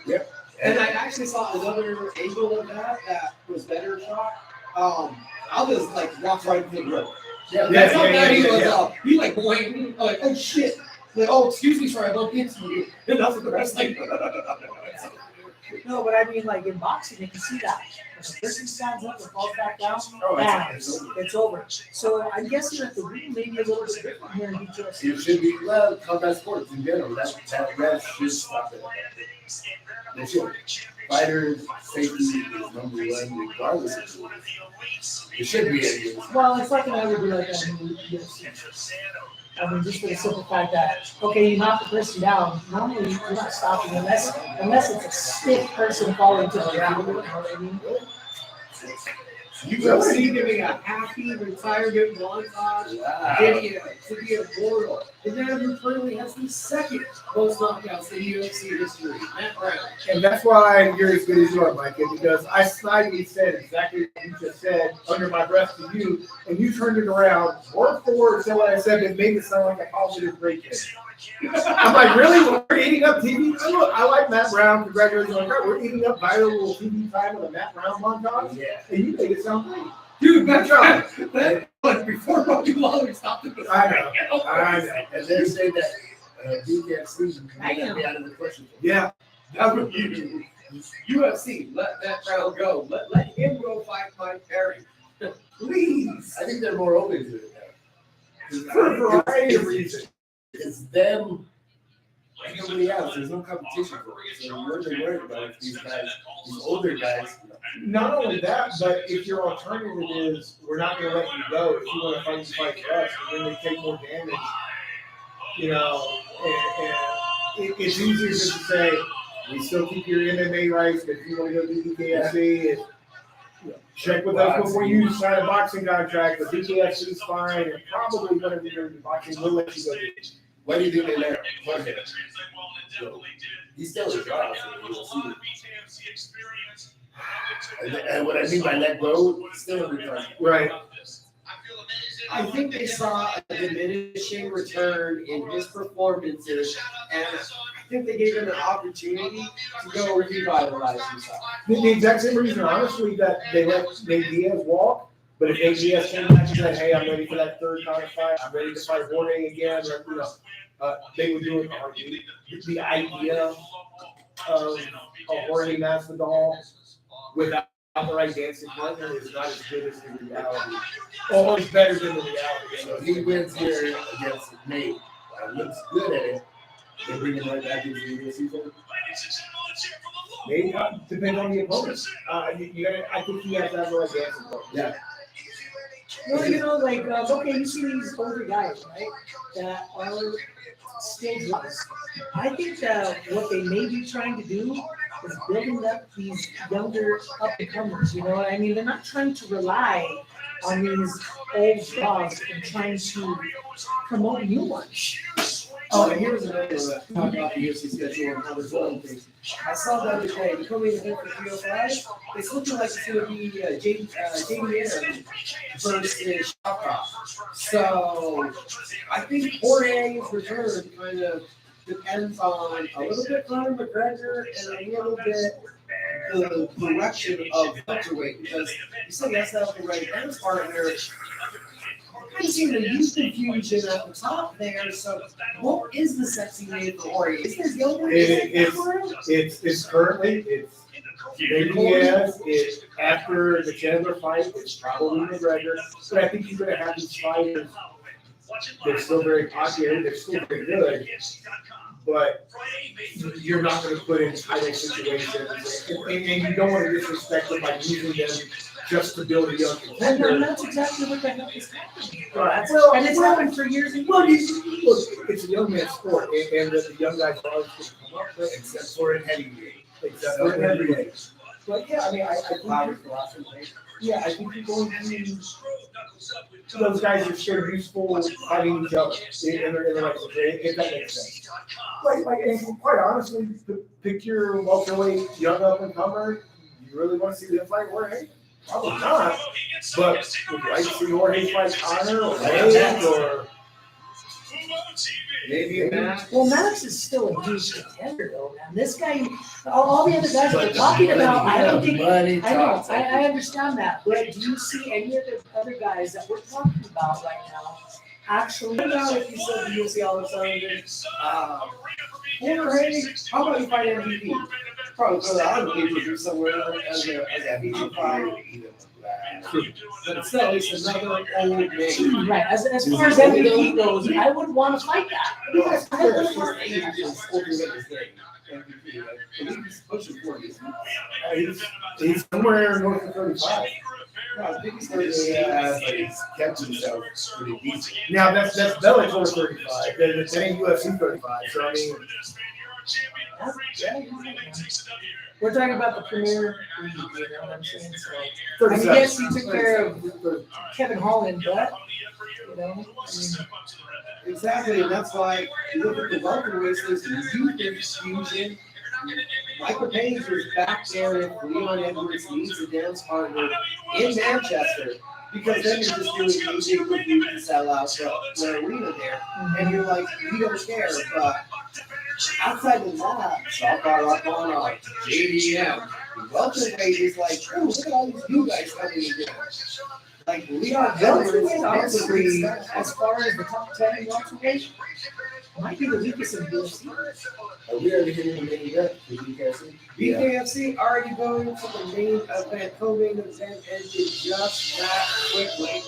Yep. And I actually saw another angle of that was better shot. I'll just walk right into the road. That's how bad he was. He boing, like, oh shit. Like, oh, excuse me, sorry, I bumped into you. And that's what the rest No, but I mean, in boxing, you can see that. If a person stands up and falls back down, it's over. So I'm guessing that the rule may be a little bit different here in BKFC. It should be, combat sports in general. That ref should stop it. They should. Fighters' safety is number one, regardless of who. It should be anyways. Well, it's like an would be like that in the UFC. I mean, just for the simple fact that, okay, you knock the person down, normally you're not stopping unless it's a stiff person falling to the ground. You know what I mean? UFC giving a happy retirement montage video to be a portal. And now he currently has the second most knockouts in UFC history. Matt Brown. And that's why you're as good as you are, Micah, because I snidely said exactly what you just said under my breath to you, and you turned it around, word for word, said what I said, and made it sound like a positive break. I'm like, really? We're eating up TV? Look, I like Matt Brown. Congratulations on that. We're eating up viral TV time with a Matt Brown montage. Yeah. And you made it sound great. Dude, good job. But before Robbie Lawler stopped it. I know. And they're saying that BKFC might be out of the question. Yeah. That would be UFC. Let Matt Brown go. Let him go fight Mike Perry. Please. I think they're more open to it now. For a variety of reasons. It's them and nobody else. There's no competition for it. So what are they worried about if these guys, these older guys? Not only that, but if your alternative is we're not going to let you go, if you want to fight, you fight for us, and then they take more damage, and it's easier just to say, we still keep your MMA rights, but if you want to go do BKFC, check with us before you sign a boxing contract, but BKFC is fine, and probably whatever you're in boxing, we'll let you go. Why do you think they let him? He's still a job. And what I mean by let go, still in the contract. Right. I think they saw a diminishing return in his performances, and I think they gave him an opportunity to go revitalize himself. The exact same reason, honestly, that they let Nate Diaz walk. But if Nate Diaz came back and said, "Hey, I'm ready for that third kind of fight. I'm ready to fight Jorge again," they would do it. The idea of Jorge Masvidal without the right dancing partner is not as good as the reality. Oh, it's better than the reality. So he wins here against Nate. Looks good at it. They bring him right back into the UFC. Maybe depends on the opponent. I think he has that more advantage. Yeah. Well, like, okay, you see these older guys, right, that are stage runners. I think that what they may be trying to do is building up these younger up-and-comers, you know what I mean? They're not trying to rely on these old dogs and trying to promote new ones. Oh, and here's another talk about the UFC schedule and how they're doing things. I saw the other day, the co-main event for 305, it's looking like it's going to be Jamie Aaron versus Shopcock. So I think Jorge's return kind of depends on a little bit Conor McGregor and a little bit the direction of welterweight, because you said that's not the right dance partner. I see the youth confusion at the top there. So, what is the sexy name for Jorge? Is this younger? It's currently it's after the Chandler fight. It's probably McGregor, but I think you're going to have these fighters. They're still very popular. They're still very good, but you're not going to put in title situations, and you don't want to disrespect them by using them just to build a young contender. And that's exactly what the heck is happening. Right. And it's happened for years and years. It's a young man's sport, and the young guys are always going to come up with, except for in heavyweight. But yeah, I mean, I think you're going to those guys are so useful fighting each other in the right situation, if that makes sense. And quite honestly, the picture welterweight young up and comer, you really want to see them fight Jorge? Probably not. But would you like to see Jorge fight Conor or Max or maybe Max? Well, Max is still a huge contender, though, man. This guy, all the other guys we're talking about, I don't think. I understand that. But do you see any of the other guys that we're talking about right now actually? What about if you said the UFC all of a sudden, Jorge, how about you fight MVP? Probably go out of the somewhere as a MVP fighter. But it's at least another old man. Right. As far as MVP goes, I would want to fight that. He's somewhere north of 35. He's kept himself pretty decent. Now that's Bellator 35. It's ain't UFC 35. So I mean, we're talking about the premier league, you know what I'm saying? So, I mean, yes, he took care of Kevin Holland, but, you know, I mean, exactly, and that's why you look at the welterweights, there's youth infusion. Michael Page was back there if Leon Edwards needs a dance partner in Manchester, because then you're just doing music with you to sell out the arena there, and you're like, we don't care, but outside of that, Shopcock on JDM, welterweight is like, oh, look at all these new guys coming in. Like, Leon Edwards, honestly, as far as the top 10 in welterweight, might be the weakest in the UFC. we already hitting the main event for BKFC. BKFC already going to the main event, co-main event ended just that quickly.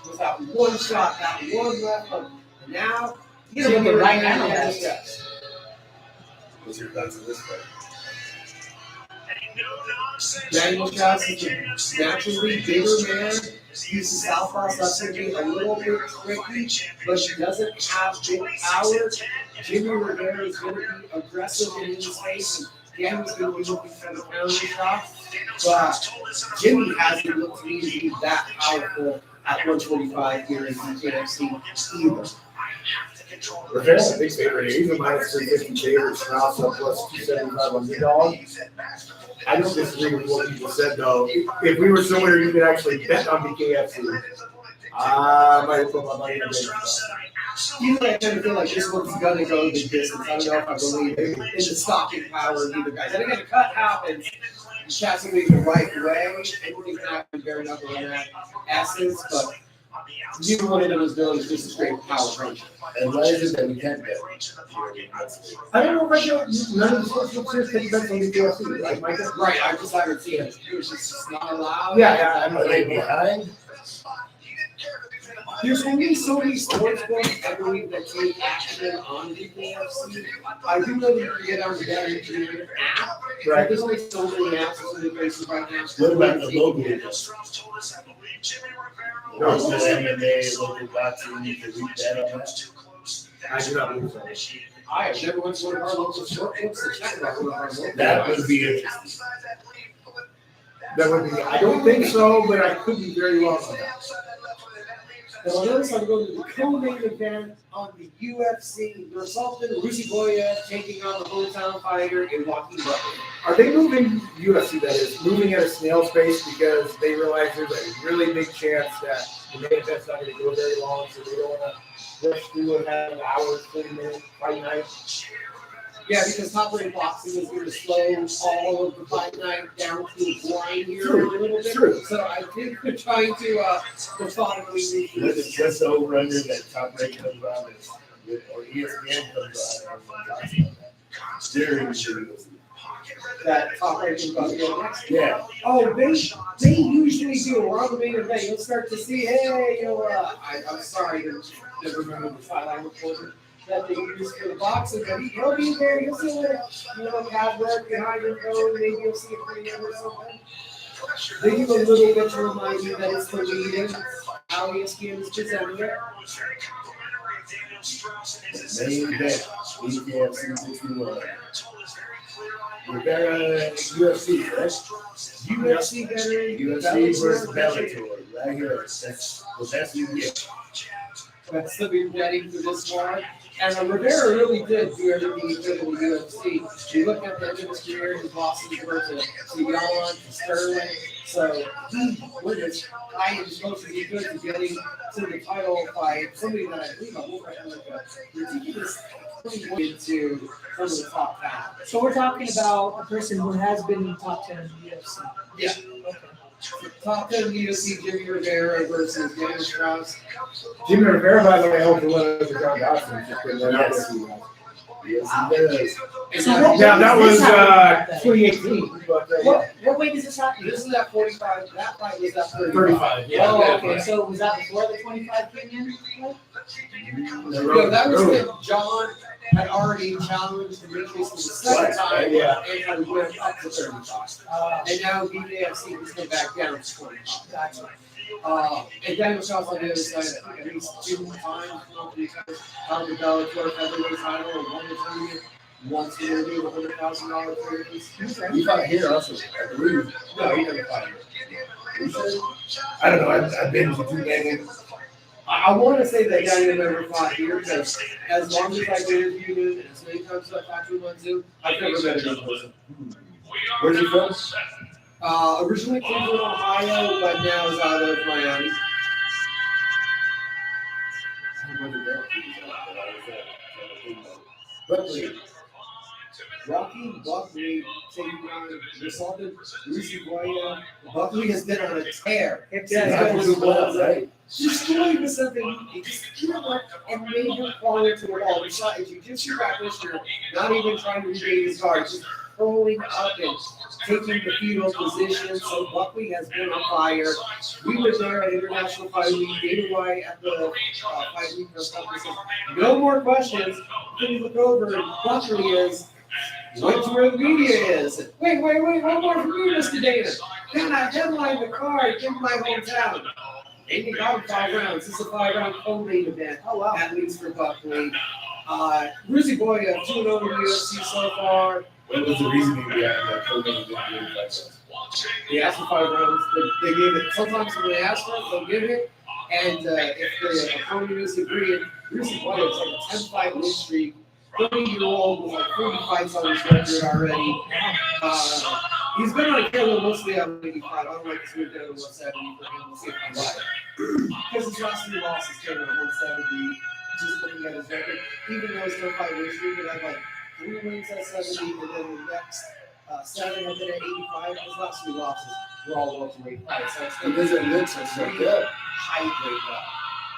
Without one shot, not one left. And now, Jimmy right now. What's your thoughts on this fight? Daniel Johnson is a naturally bigger man. He's a southpaw, so that's going to be a little bit tricky, but he doesn't have big power. Jimmy Rivera is going to be aggressive in his face, and Daniel's going to be looking for the counter shot. But Jimmy hasn't looked to me to be that powerful at 125 here in BKFC either. Rivera's a big favorite. He's a minus 350 favorite. Strauss up plus 275 on the dog. I don't disagree with what people said, though. If we were somewhere you could actually bet on BKFC, I might have put my money in there. You know, I kind of feel like this one's going to go the distance. I don't know if I believe in the stopping power of either guys. And again, a cut happens. Catching me the right way. Anything can happen bare knuckle in that essence, but neither one of them is doing is just a straight power punch. And why is it that we can't bet? I don't know if I can. None of the sports books here take bets on BKFC, right, Micah? Right, I just haven't seen it. It was just not allowed. Yeah, I'm right behind. There's only so many sports books, I believe, that take action on BKFC. I do know that you can get on the BetMGM app. Right. There's only so many apps, so many places right now. What about the local ones? No, it's just MMA, local boxing, you can read that on that. I do not believe so. I have never went to one of our local sport books to check about one of our local. That would be interesting. That would be, I don't think so, but I could be very wrong on that. Well, notice I'm going to the co-main event on the UFC. Resultant Rusi Goya taking on the hometown fighter in Joaquin Butler. Are they moving UFC, that is, moving at a snail's pace because they realize there's a really big chance that the main event's not going to go very long, so they don't want to rush through and have an hour, 30-minute fight night? Yeah, because Top Rank Boxing is going to slow all of the fight night down to a blind here True, a little bit. true. So I think we're trying to methodically move through this. Just the over under that Top Rank comes on is, or ESPN comes on and talks about that. Steering videos. That Top Rank is about to go next. Yeah. Oh, they usually do. We're on the main event. You'll start to see, hey, I'm sorry to never remember the sideline reporter that they use for the boxing, but he'll be there. You'll see Cat work behind him going. Maybe you'll see a premium or something. They do a little bit to remind you that it's the meeting. How ESPN is presenting it. Main event, BKFC 61. Rivera, UFC, correct? UFC veteran. UFC versus Bellator, right here. That's the best you get. But still be ready for this one. And Rivera really did do everything he could in the UFC. You look at the end of his career, his losses were to Yon, to Sterling. So he went as high and as close as he could to getting to the title fight. Somebody that I believe I'm looking at like a ridiculous into some of the top talent. So we're talking about a person who has been in the top 10 in the UFC. Yeah. Okay. Top 10 UFC, Jimmy Rivera versus Daniel Strauss. Jimmy Rivera, by the way, hoped to win over John Dawson. Just putting that out there for you guys. Yes, he does. Yeah, that was 2018. But, What weight does this happen? This is at 45. That fight was at 35. Yeah. Oh, okay. So was that before the 25 came in? No, that was when John had already challenged Demetrius for the second time Yeah. and had went up to 35. And now BKFC has come back down to 25. Gotcha. And Daniel Strauss on the other side, I think at least 2 times on the Bellator featherweight title and won the tournament. Once he did a $100,000 tournament. He fought here also, I believe. No, he never fought here. I don't know. I've been to too many. I want to say that Daniel never fought here because as long as I've interviewed him and as many times as I've talked to him on Zoom, I've never met him in person. Where's he from? Originally Cleveland, Ohio, but now is out of Miami. Buckley. Rocky Buckley taking on Resultant Rusi Goya. Buckley has been on a tear. Yeah, he's doing well, right? Just doing this something, he just and made him fall into a wall. Besides, you just your practitioner, not even trying to regain his guard, just rolling up and taking the fetal position. So Buckley has been on fire. We were there at International Fight Week. Dana White at the Fight Week press conference said, no more questions. Then you look over and Buckley is went to where the media is. Wait, one more from you, Mr. Dana. Can I headline the card in my hometown? Amy got him 5 rounds. This is a 5-round co-main event. Oh, wow. At least for Buckley. Rusi Goya, 2-0 in the UFC so far. What was the reasoning behind that co-main event? They asked for 5 rounds. They gave it. Sometimes when they ask for it, they'll give it. And if the opponent is agreeing, Rusi Goya is like a 10-fight win streak. 30-year-old with like 40 fights on his record already. He's been on a kill mostly on 85. I don't like to move down to 170 for him. We'll see if I'm right. Because his last 3 losses came at 170. Just looking at his record, even though he's going to fight win streak, he had like 3 wins at 70, and then the next 7 have been at 85. His last 3 losses were all welterweight fights. So It doesn't look so good. high grade level.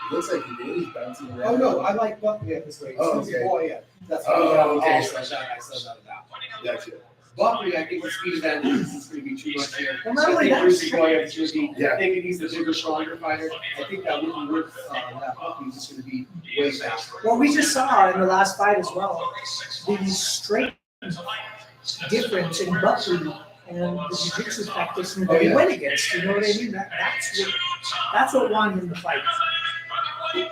It looks like he did. He's bouncing around. Oh no, I like Buckley at this weight. Oh, Rusi okay. Goya. That's Oh, what okay. I said that about. Gotcha. Buckley, I think the speed advantage is going to be too much here. Well, not I only think that, Bruce Boyer is going to be Yeah. thinking he's a bigger, stronger fighter. I think that wouldn't work. That Buckley's just going to be way faster. well, we just saw in the last fight as well, the straight difference in Buckley and the jiu-jitsu practitioner that he went against. You know what I mean? That's what won him the fight. Yeah.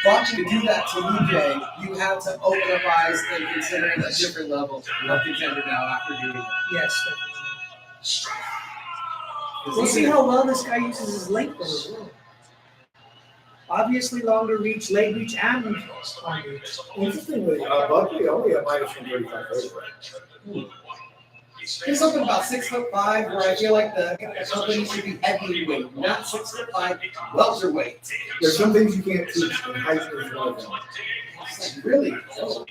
Buckley, to do that to Luque, you have to open up eyes and consider him a different level of contender now after doing that. Yes. We'll see how well this guy uses his length though as well. Obviously, longer reach, leg reach, and arm reach. Interestingly, Buckley only at minus 135. There's something about 6'5" where I feel like the company should be heavyweight, not 6'5" welterweight. There's some things you can't teach, and height is one of them. It's like, really? Oh.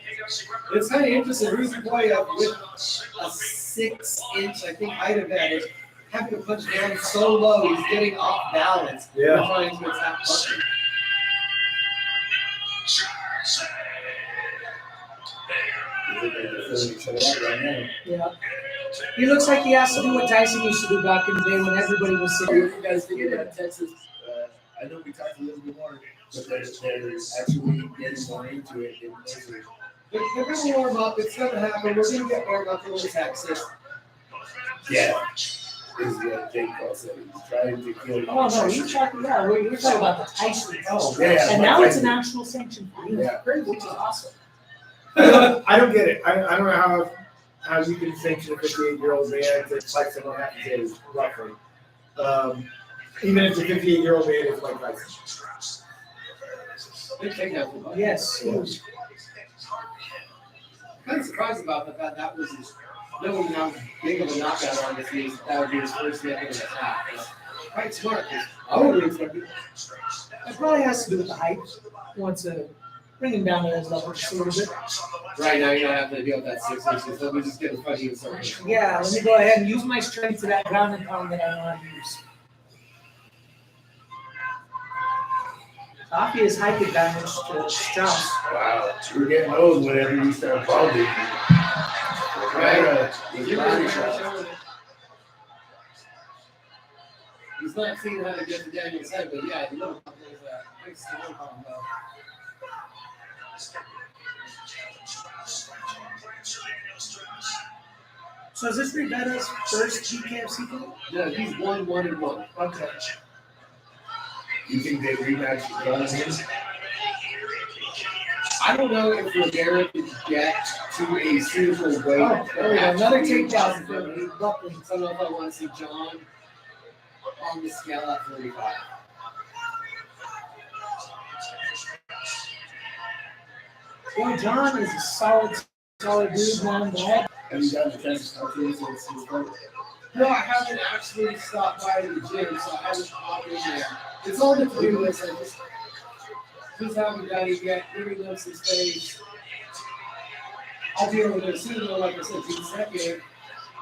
It's kind of interesting. Rudy Boy with a 6-inch, I think, height advantage, having to punch down so low, he's getting off balance. Yeah. Trying to attack Buckley. yeah. He looks like he has to do what Tyson used to do back in the day when everybody was What sitting. do you guys think about Texas? I know we talked a little bit more, but they're actually getting more into it. They're going to warm up. It's going to happen. We're going to get warmed up in Texas. Yeah, is what Jake Paul said. He's trying to kill. Oh no, you're talking about the Tyson. Oh, yeah. And now it's an actual sanctioned fight, Yeah. which is awesome. I don't get it. I don't know how you can sanction a 58-year-old man to fight someone half his age, roughly. Even if the 58-year-old man is like Tyson. Big takedown for Buckley. Yes. I'm kind of surprised about the fact that was his, knowing how big of a knockout on this is, that would be his first negative attack. Quite smart. 'Cause I would have expected. It probably has to do with the height. He wants to bring him down to his level just a little bit. Right now, you don't have to deal with that 6 inches. Let me just get in front of you and start. Yeah, let me go ahead and use my strength to that ground and pound that I know how to use. Copy his height advantage to Strauss. Wow, we're getting those whenever you start balding. Right. He's You're body really shot. showing it. He's not seeing how to get to Daniel's head, but yeah, the little combo is that. Nice little combo. So is this Rebetta's first BKFC fight? Yeah, he's 1-1-1. Okay. You think they rematch on him? I don't know if Rivera could get to a suitable weight. Oh, there we go. Another takedown for Buckley. So I don't know if I want to see John on the scale at 45. Well, John is a solid dude, man. But Have you gotten a chance to talk to him since his fight? No, I haven't actually stopped by the gym, so I haven't popped in there. It's all the to-do list. I just haven't got it yet. Giving them some space. I'll deal with it soon, though, like I said, June 2nd.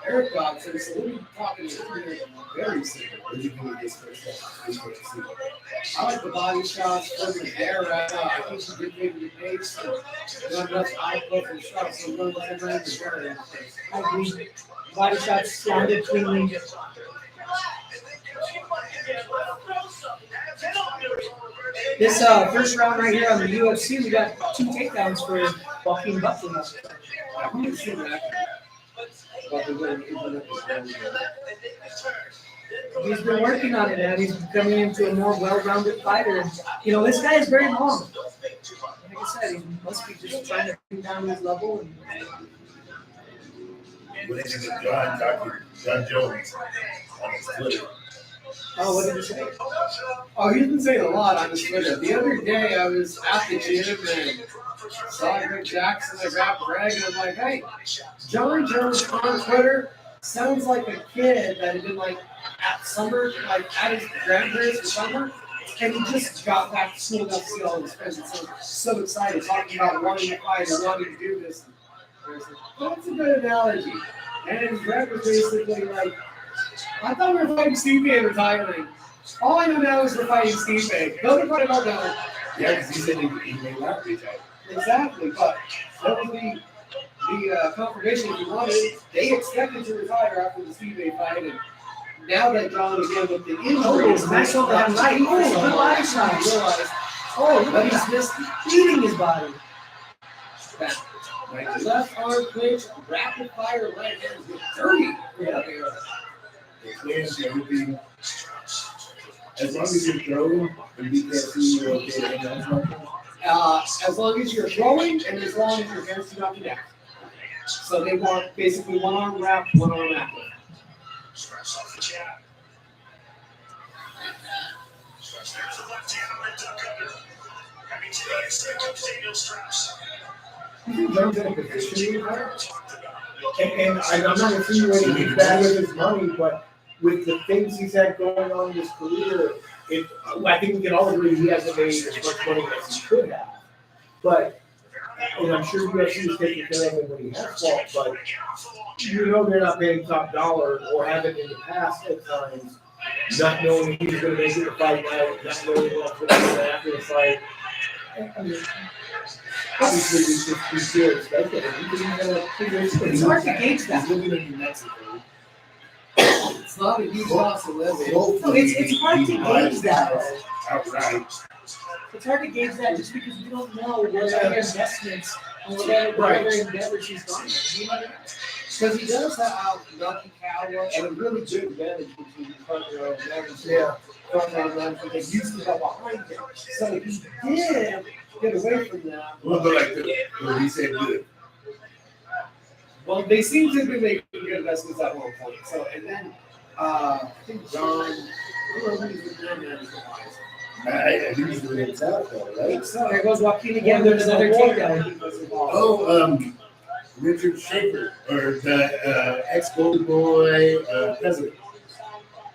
Eric got so we'll be talking to him here very soon. What do you think of this first fight? I like the body shots from Rivera right now. I think she did give the pace. Not enough output from shots, so no one's ever in the Rivera. I agree. Body shots landed cleanly. This first round right here on the UFC, we got 2 takedowns for Joaquin Buckley. I haven't seen that. But they're going to implement this. He's been working on it, man. He's becoming into a more well-rounded fighter. And, you know, this guy is very long. Like I said, he must be just trying to bring down his level. And What do you think of John Jones on his Twitter? oh, what did he say? Oh, he's been saying a lot on his Twitter. The other day, I was at the gym and saw Rick Jackson. I grabbed Greg and I'm like, hey, John Jones on Twitter sounds like a kid that had been like at summer, like at his grandparents for summer. And he just got back to school and got to see all his friends. And so excited, talking about wanting to fight and wanting to do this. And I was like, that's a good analogy. And Greg was basically like, I thought we were fighting Stipe and retiring. All I know now is we're fighting Stipe. Go to fight about that. Yeah, because he said he may not retire. Exactly, but that was the confirmation if you wanted. They expected to retire after the Speedway fight, and now that John again with the injury, Oh, nice overhand right. Oh, good body shot. realized Oh, look that at he's that. missed Beating his body. that left arm clinch, rapid fire right hands get dirty. Yeah. Clears everything. As long as you're throwing, and BKFC, you're okay. And that's not- As long as you're throwing and as long as your hands do not connect. So they want basically one arm wrapped, one arm active. You think John's in a position to retire? And I'm not insinuating he's bad with his money, but with the things he's had going on in his career, I think we can all agree he hasn't made as much money as he could have. But, and I'm sure UFC is taking care of him when he has fought, but you know they're not paying top dollar or haven't in the past at times, not knowing he's going to make it the fight night, not knowing what's going to happen after the fight. I mean, obviously, we feel expected. It's hard to gauge that. He's living in New Mexico. It's not a huge loss to live in. No, it's hard to gauge that. Outright. It's hard to gauge that just because we don't know what other investments and what other endeavors he's gone with. You know what I mean? Because he does have Lucky Cowboy and a really good advantage between front row and leverage. Yeah. Front row and leverage, they used to go behind him. So he did get away from that. Well, but like what he said, good. Well, they seem to be making good investments at one point. So, and then I think John, I don't know who's the man I think he's doing it out though, right? So There goes Joaquin again. There's another takedown. Oh, Richard Schaefer, or the ex-Golden Boy president.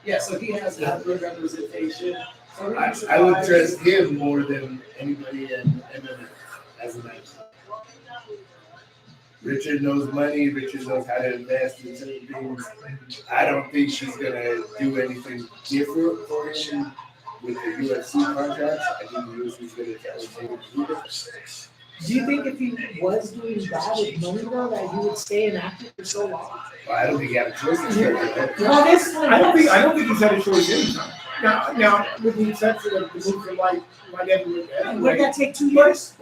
yeah, so he has that good representation. So I would trust him more than anybody in MMA as a man. Richard knows money. Richard knows how to invest in certain things. I don't think she's gonna do anything different for him with the UFC contracts. I think the UFC's gonna tell him to do it. Do you think if he was doing bad with money though, that he would stay inactive for so long? Well, I don't think he had a choice. Well, this I don't think he's had a choice anytime. Now, with the exception of the move from light heavyweight, would that take 2 years?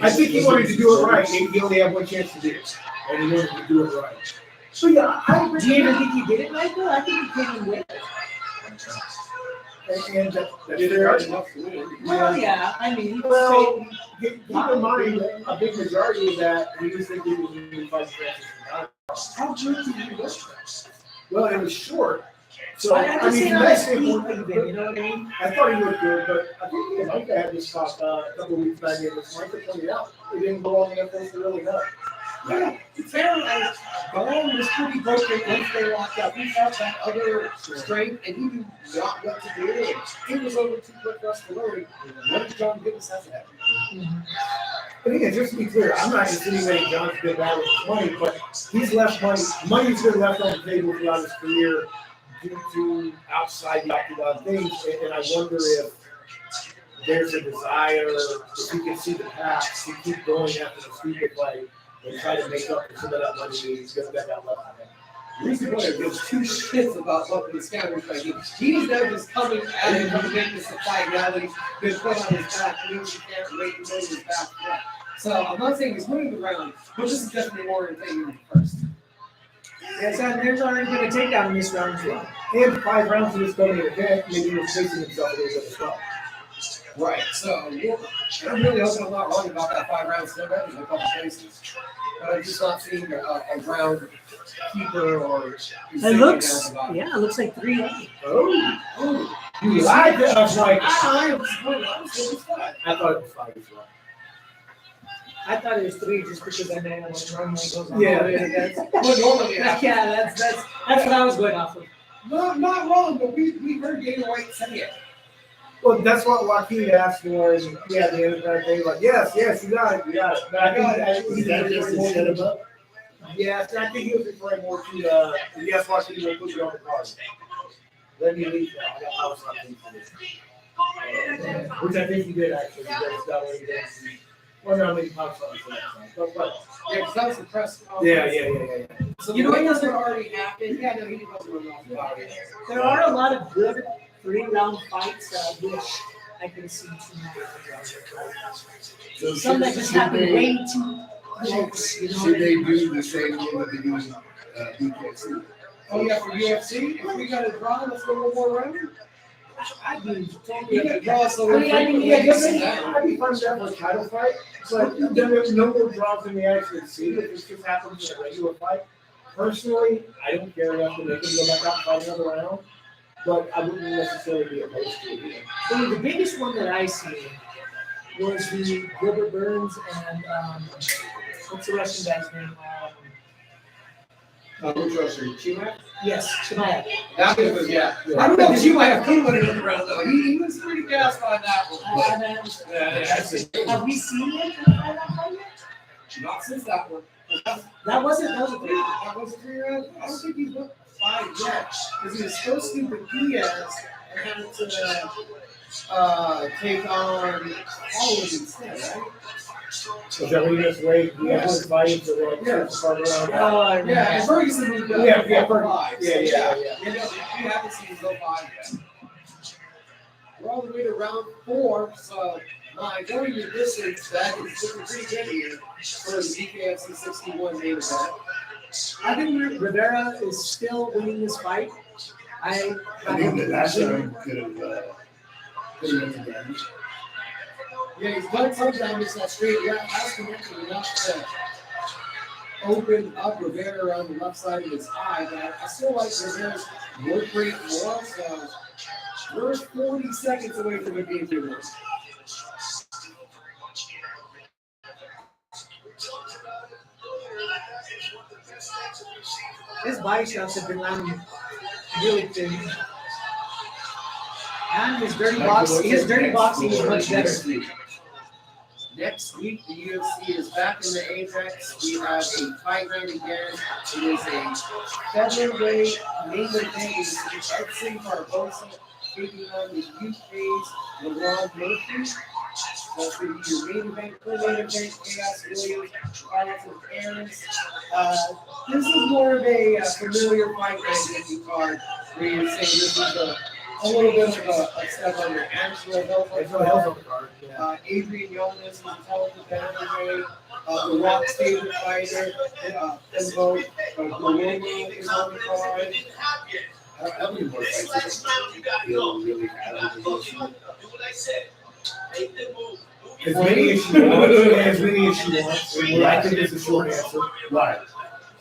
I think he wanted to do it right. He only had one chance to do it, and he wanted to do it right. So yeah, I agree. Do you even think he did it right though? I think he came in with it. And that's fair fair. enough to win. Well, yeah, I mean, Well, keep in mind that a big majority of that he was thinking he was going to fight Francis. how good did he look? Well, it was short. So I'm just saying on his feet you even, you know what I mean? I thought he looked good, but I think Micah had this talk a couple of weeks back. And Micah pointed out it didn't go long enough for us to really know. Yeah, fair. Bone was pretty broken once they locked up. He felt that other strength, and he knew not what to do. It was over too quick for us to learn. What did John Gibbons have to happen? But again, just to be clear, I'm not insinuating John's been bad with his money, but he's left money. Money's been left on the table throughout his career due to outside the octagon things, and I wonder if there's a desire, if he can see the path, to keep going after the Speaker fight and try to make up for some of that money he's got left on him. Reason Boyer gives two shits about what the scammers fight. He's now just coming at him to make this a fight now that he's been put on his back. He knows he can't wait to move his back. So I'm not saying he's winning the round, but this is definitely more entertaining than the first. Yes, and there's already been a takedown in this round as well. And 5 rounds of this coming event, maybe he's facing himself a little bit as well. Right. So I'm really hoping I'm not wrong about that 5 rounds still ready in a couple places. But I'm just not seeing a round keeper or. It looks, yeah, it looks like 3-8. Oh, you lied to us like. I was 5. I thought it was 5 as well. I thought it was 3 just because I know when normally goes on. Yeah. Well, normally, Yeah, that's what I was going off of. not wrong, but we heard Dana White say it. Well, that's what Joaquin asked for, and yeah, the end of that thing, like, yes, you got it. But I think Is that just to shut him up? Yes, I think he was referring more to, yes, Joaquin will put you on the card. Let me leave now, I was not thinking this. Which I think he did actually, because that way he didn't see. Well, no, I mean, pops up. But Yeah, because that was the press yeah, conference. yeah. So You the know way what this doesn't- would already happen, yeah, no, he wasn't running off the body. There are a lot of good 3-round fights that I wish I could see tonight. So Some that just happen way too close, you know. Should they do the same thing that they do BKFC? Oh, yeah, for UFC, if we got a draw, let's go one more round. I'd be We got a draw, so I mean, I think, yeah, I'd be fun to have a title fight, but then there's no more draws than we actually see. If this just happens in a regular fight, personally, I don't care enough to make them go back out and fight another round. But I wouldn't necessarily be opposed to it either. So the biggest one that I see was the Gilbert Burns and what's the Russian guy's name? Which Russia? Chimaev? Yes, Chimaev. That was, yeah. I don't know if Chimaev could win another round, though. He was pretty fast on that one. Yeah. Have we seen him fight that fight yet? Not since that one. That was a 3. That was a 3-round. I don't think he's won 5 yet. Because he was supposed to with Diaz and had to take on Holland instead, right? Is that what you just wait? We have to fight for the round. Yeah, and Ferguson was done. Yeah, Ferguson. Ferguson. Yeah. You know, we haven't seen him go 5 yet. We're all the way to round 4, so my going to distance, that is looking pretty good here for the BKFC 61 main event. I think Rivera is still winning this fight. I think the last time could have done the damage. Yeah, he's done some damage. That straight left has connected enough to open up Rivera around the left side of his eye, but I still like Rivera's work rate more, so we're 40 seconds away from it being 2 minutes. His body shots have been landing really thin. And his dirty boxing is much better. Next week, the UFC is back in the Apex. We have a fight night again. It is a featherweight main event. Edson Barbosa taking on the UK's LeBron Murphy. That's going to be your main event, co-main event, Chaos Williams, Carlos Aaron's. This is more of a familiar fight night in the card, where you're saying this is a little bit of a step under Angela Delta. Adrian Yonas is a talented bantamweight. The Rock's favorite fighter, Benvo Guerrero is on the card. How many more fights you'll really have in the UFC? As many as she wants. I think it's a short answer. Right.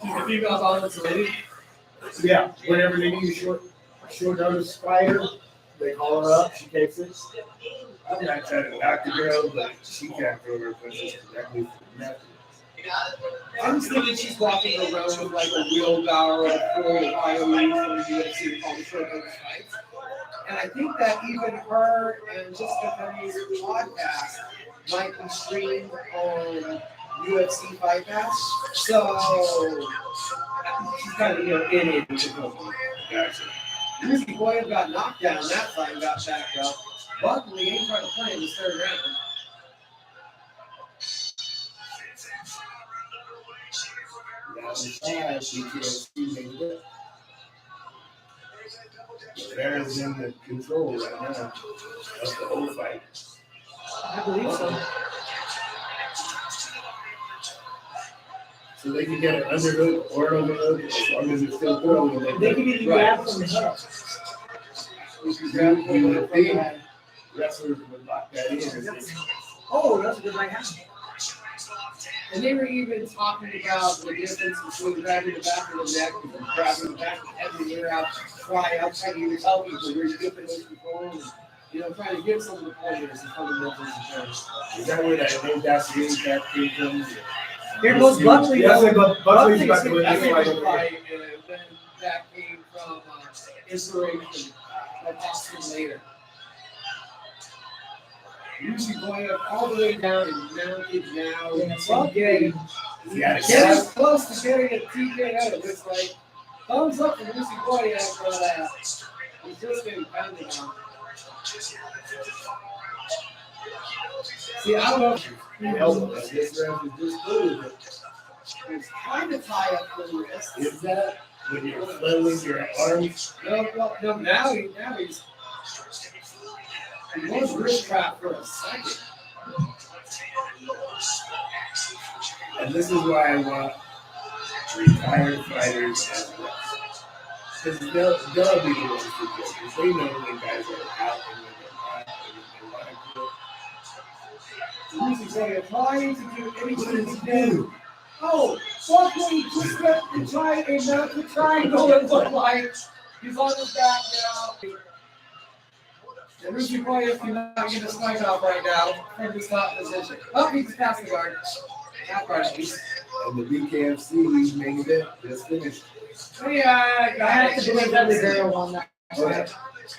The females on the lady. Yeah, whenever they need a short notice fighter, they call her up, she takes it. I'm not trying to knock the girl, but she can't throw her punches directly from the net. I'm just thinking she's walking around with like a wheelbarrow full of IOUs from the UFC with all the short notice fights. And I think that even her and Jessica Henry's podcast might be streamed on UFC Fight Pass. So she's kind of in it with the company. Gotcha. Ruski Boyd got knocked down that fight and got back up. Luckily, he ain't trying to play in the 3rd round. BKFC made it. Rivera's in the control right now of the whole fight. I believe so. So they can get an underhook or an overhook as long as it's still throwing. They can even grab from the head. You would think wrestlers would lock that in. Oh, that's a good right hand. And they were even talking about the difference between grabbing the back of the neck and grabbing the back of the head and the ear out, fly out, trying to even tell people where you get the most control. And, trying to give some of the pointers and fundamentals in terms. Is that where that name Dacian cat came from? Here goes Buckley. Yeah, but Buckley's about to win That's this a fight. good fight, and then that came from inspiration that Austin later. Usually going up all the way down and mounted now. Yeah, so good. Yeah, Getting close to getting a TKO. It looks like thumbs up for Lucy Goya, but he's just getting pounded on. See, I don't know. The elbow. This ref is just good. It's kind of tie up the wrist. Is that when you're flailing your arms? No, now he's. He was wrist trap for a second. And this is why I want retired fighters as refs. Because they'll be the ones to judge. Because they know when guys are out and when they're not and when they want to do it. He's trying to do anything he can. Oh, Buckley just got to try and not to triangle it look like he's on his back now. And Ruby Boyes cannot get a snipe out right now from his top position. Oh, he's past the guard. Half guard at least. And the BKFC main event just finished. Yeah, I have to believe that the girl won that. Okay.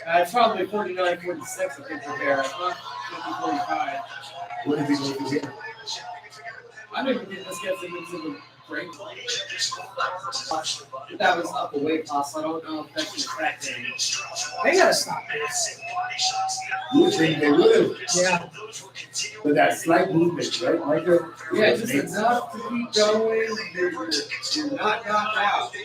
it's probably 49-46, I think, for there. It's not 50-45. What did he go through here? I don't even think this gets into the break. That was up the weight class, so I don't know if that's affecting. They gotta stop this. You would think they would have. Yeah. But that slight movement, right, Michael? Yeah, just enough to keep going. You're not knocked out.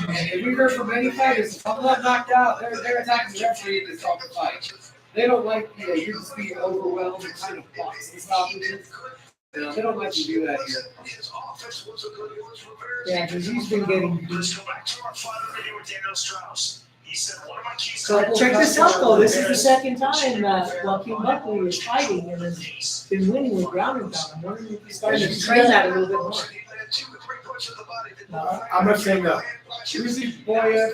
And we heard from many fighters, if I'm not knocked out, they're attacking the referee to stop the fight. They don't like you're just being overwhelmed and kind of boxing stoppages. They don't like to do that here. Yeah, because he's been getting beat. So check this out though. This is the second time that Joaquin Buckley is fighting and has been winning with ground and pound. I'm wondering if he's starting to train that a little bit more. I'm not saying no. Ruby Boyes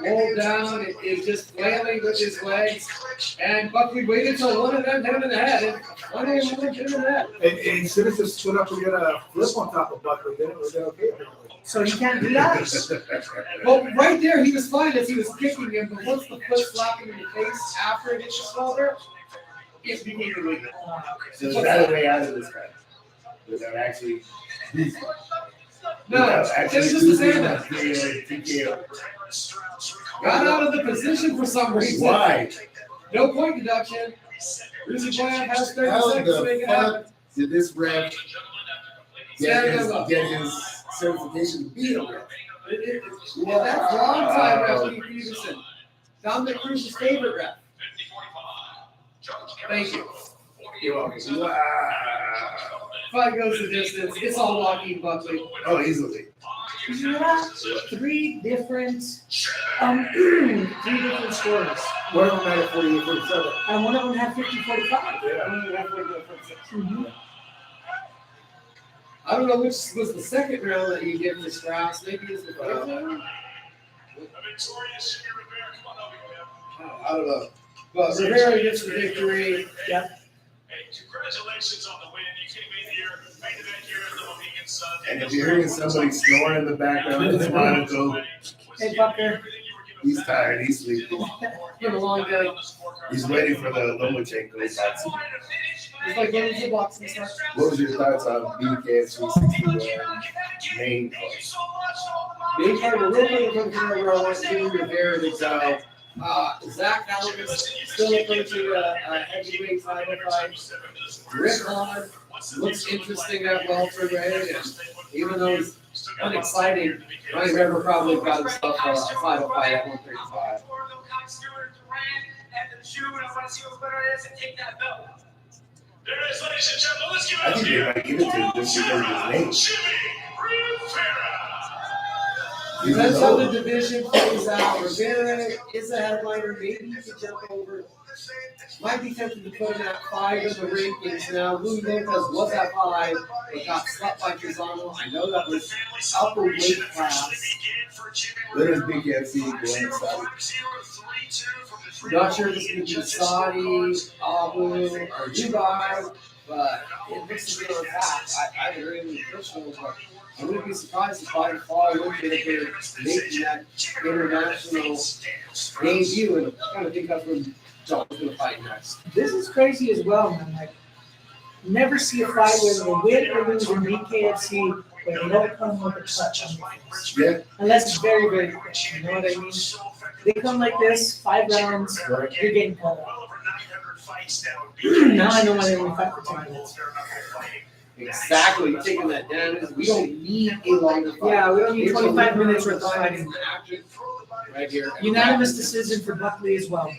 rolled down and is just flailing with his legs. And Buckley waited until one of them hit him in the head. And one of them hit him in the head. And instead of just split up and get a flip on top of Buckley, then it was okay. So he can't do that. Well, right there, he was fine as he was kicking him, but once the foot slapped him in the face after it hit the shoulder, it became illegal. So is that a way out of this guy? Without actually. No, it was just a stand-up. TKO. Got out of the position for some reason. Why? No point deduction. Ruby Boyes has 30 How seconds to make the it happen. fuck did this ref get his certification to be a ref? Well, that's wrong time, Ref Keith Peterson. Dominic Cruz's favorite ref. Thank you. You're welcome. Wow. Fight goes the distance. It's all Joaquin Buckley. Oh, easily. Yeah, three different scores. One of them had a 48-47. And one of them had 50-45. Yeah. I don't know which was the second round that you gave to Strauss. Maybe it was the first round. I don't know. But Rivera gets the victory. Yep. Hey, congratulations on the win. You came in here, made event here at the Mohegan Sun. And if you're hearing somebody snoring in the background, it's Monaco. Hey, Bucker. He's tired. He's sleeping. It's been a long day. He's waiting for the Lomachenko boxing. It's like going to the boxing start. What was your thoughts on BKFC 61 main card? Main card, we're really looking for Rivera to Rivera to go. Zach Allen still approaching a heavyweight title fight. Rick Hahn looks interesting at welterweight, and even though he's unexciting, Ryan River probably got himself a title fight at 135. I think they might give it to him just because of his name. Depends how the division plays out. Rivera is a headliner. Maybe he could jump over. Might be tempted to put him at 5 in the rankings now. Louis Lopez was at 5, but got slapped by Cazano. I know that was upper weight class. Where does BKFC go inside? Not sure if it's going to be Saudi, Abu, or Dubai, but it looks to be on tap. I agree with Crystal, but I wouldn't be surprised if by far would be making that international debut, and I kind of think that's when John's going to fight next. This is crazy as well, man. Like, never see a fight where they win or lose in BKFC where they don't come with a touch on the face. Yeah. Unless it's very, very quick. You know what I mean? They come like this, 5 rounds, you're getting cut up. fights now. Now I know why they only fight for 10 minutes. Exactly, you're taking that down because we don't need a longer fight. Yeah, we don't need 25 minutes worth of fighting. Right here. Unanimous decision for Buckley as well.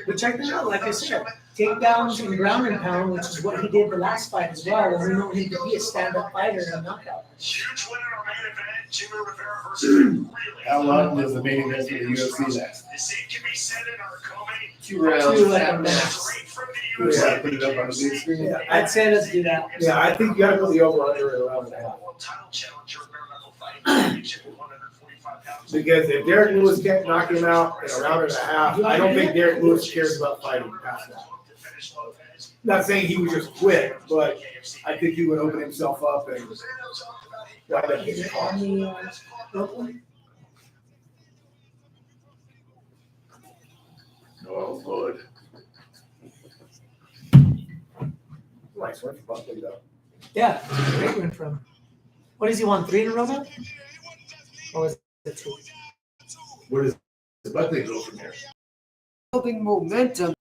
But check that out, like I said, takedowns and ground and pound, which is what he did the last fight as well, and we know him to be a stand-up fighter and a knockout. Huge winner in our main event, Jimmy Rivera versus How long does the main event for the UFC last? The same can be said in our co-main. 2 rounds, Two that rounds. match. Straight from We the gotta UFC. put it up on the big screen. Yeah, I'd say let's do that. Yeah, I think you gotta put the over-under at around an hour. World title challenger, bare knuckle fighting, championship at 145 pounds. Because if Derek Lewis can't knock him out in a round and a half, I don't think Derek Lewis cares about fighting past that. Not saying he would just quit, but I think he would open himself up and wind up getting caught. On the rope one? Oh, Lord. Nice win for Buckley, though. Yeah, great win from. What does he want, 3 in a row now? Or was it 2? Where does Buckley go from here? Building momentum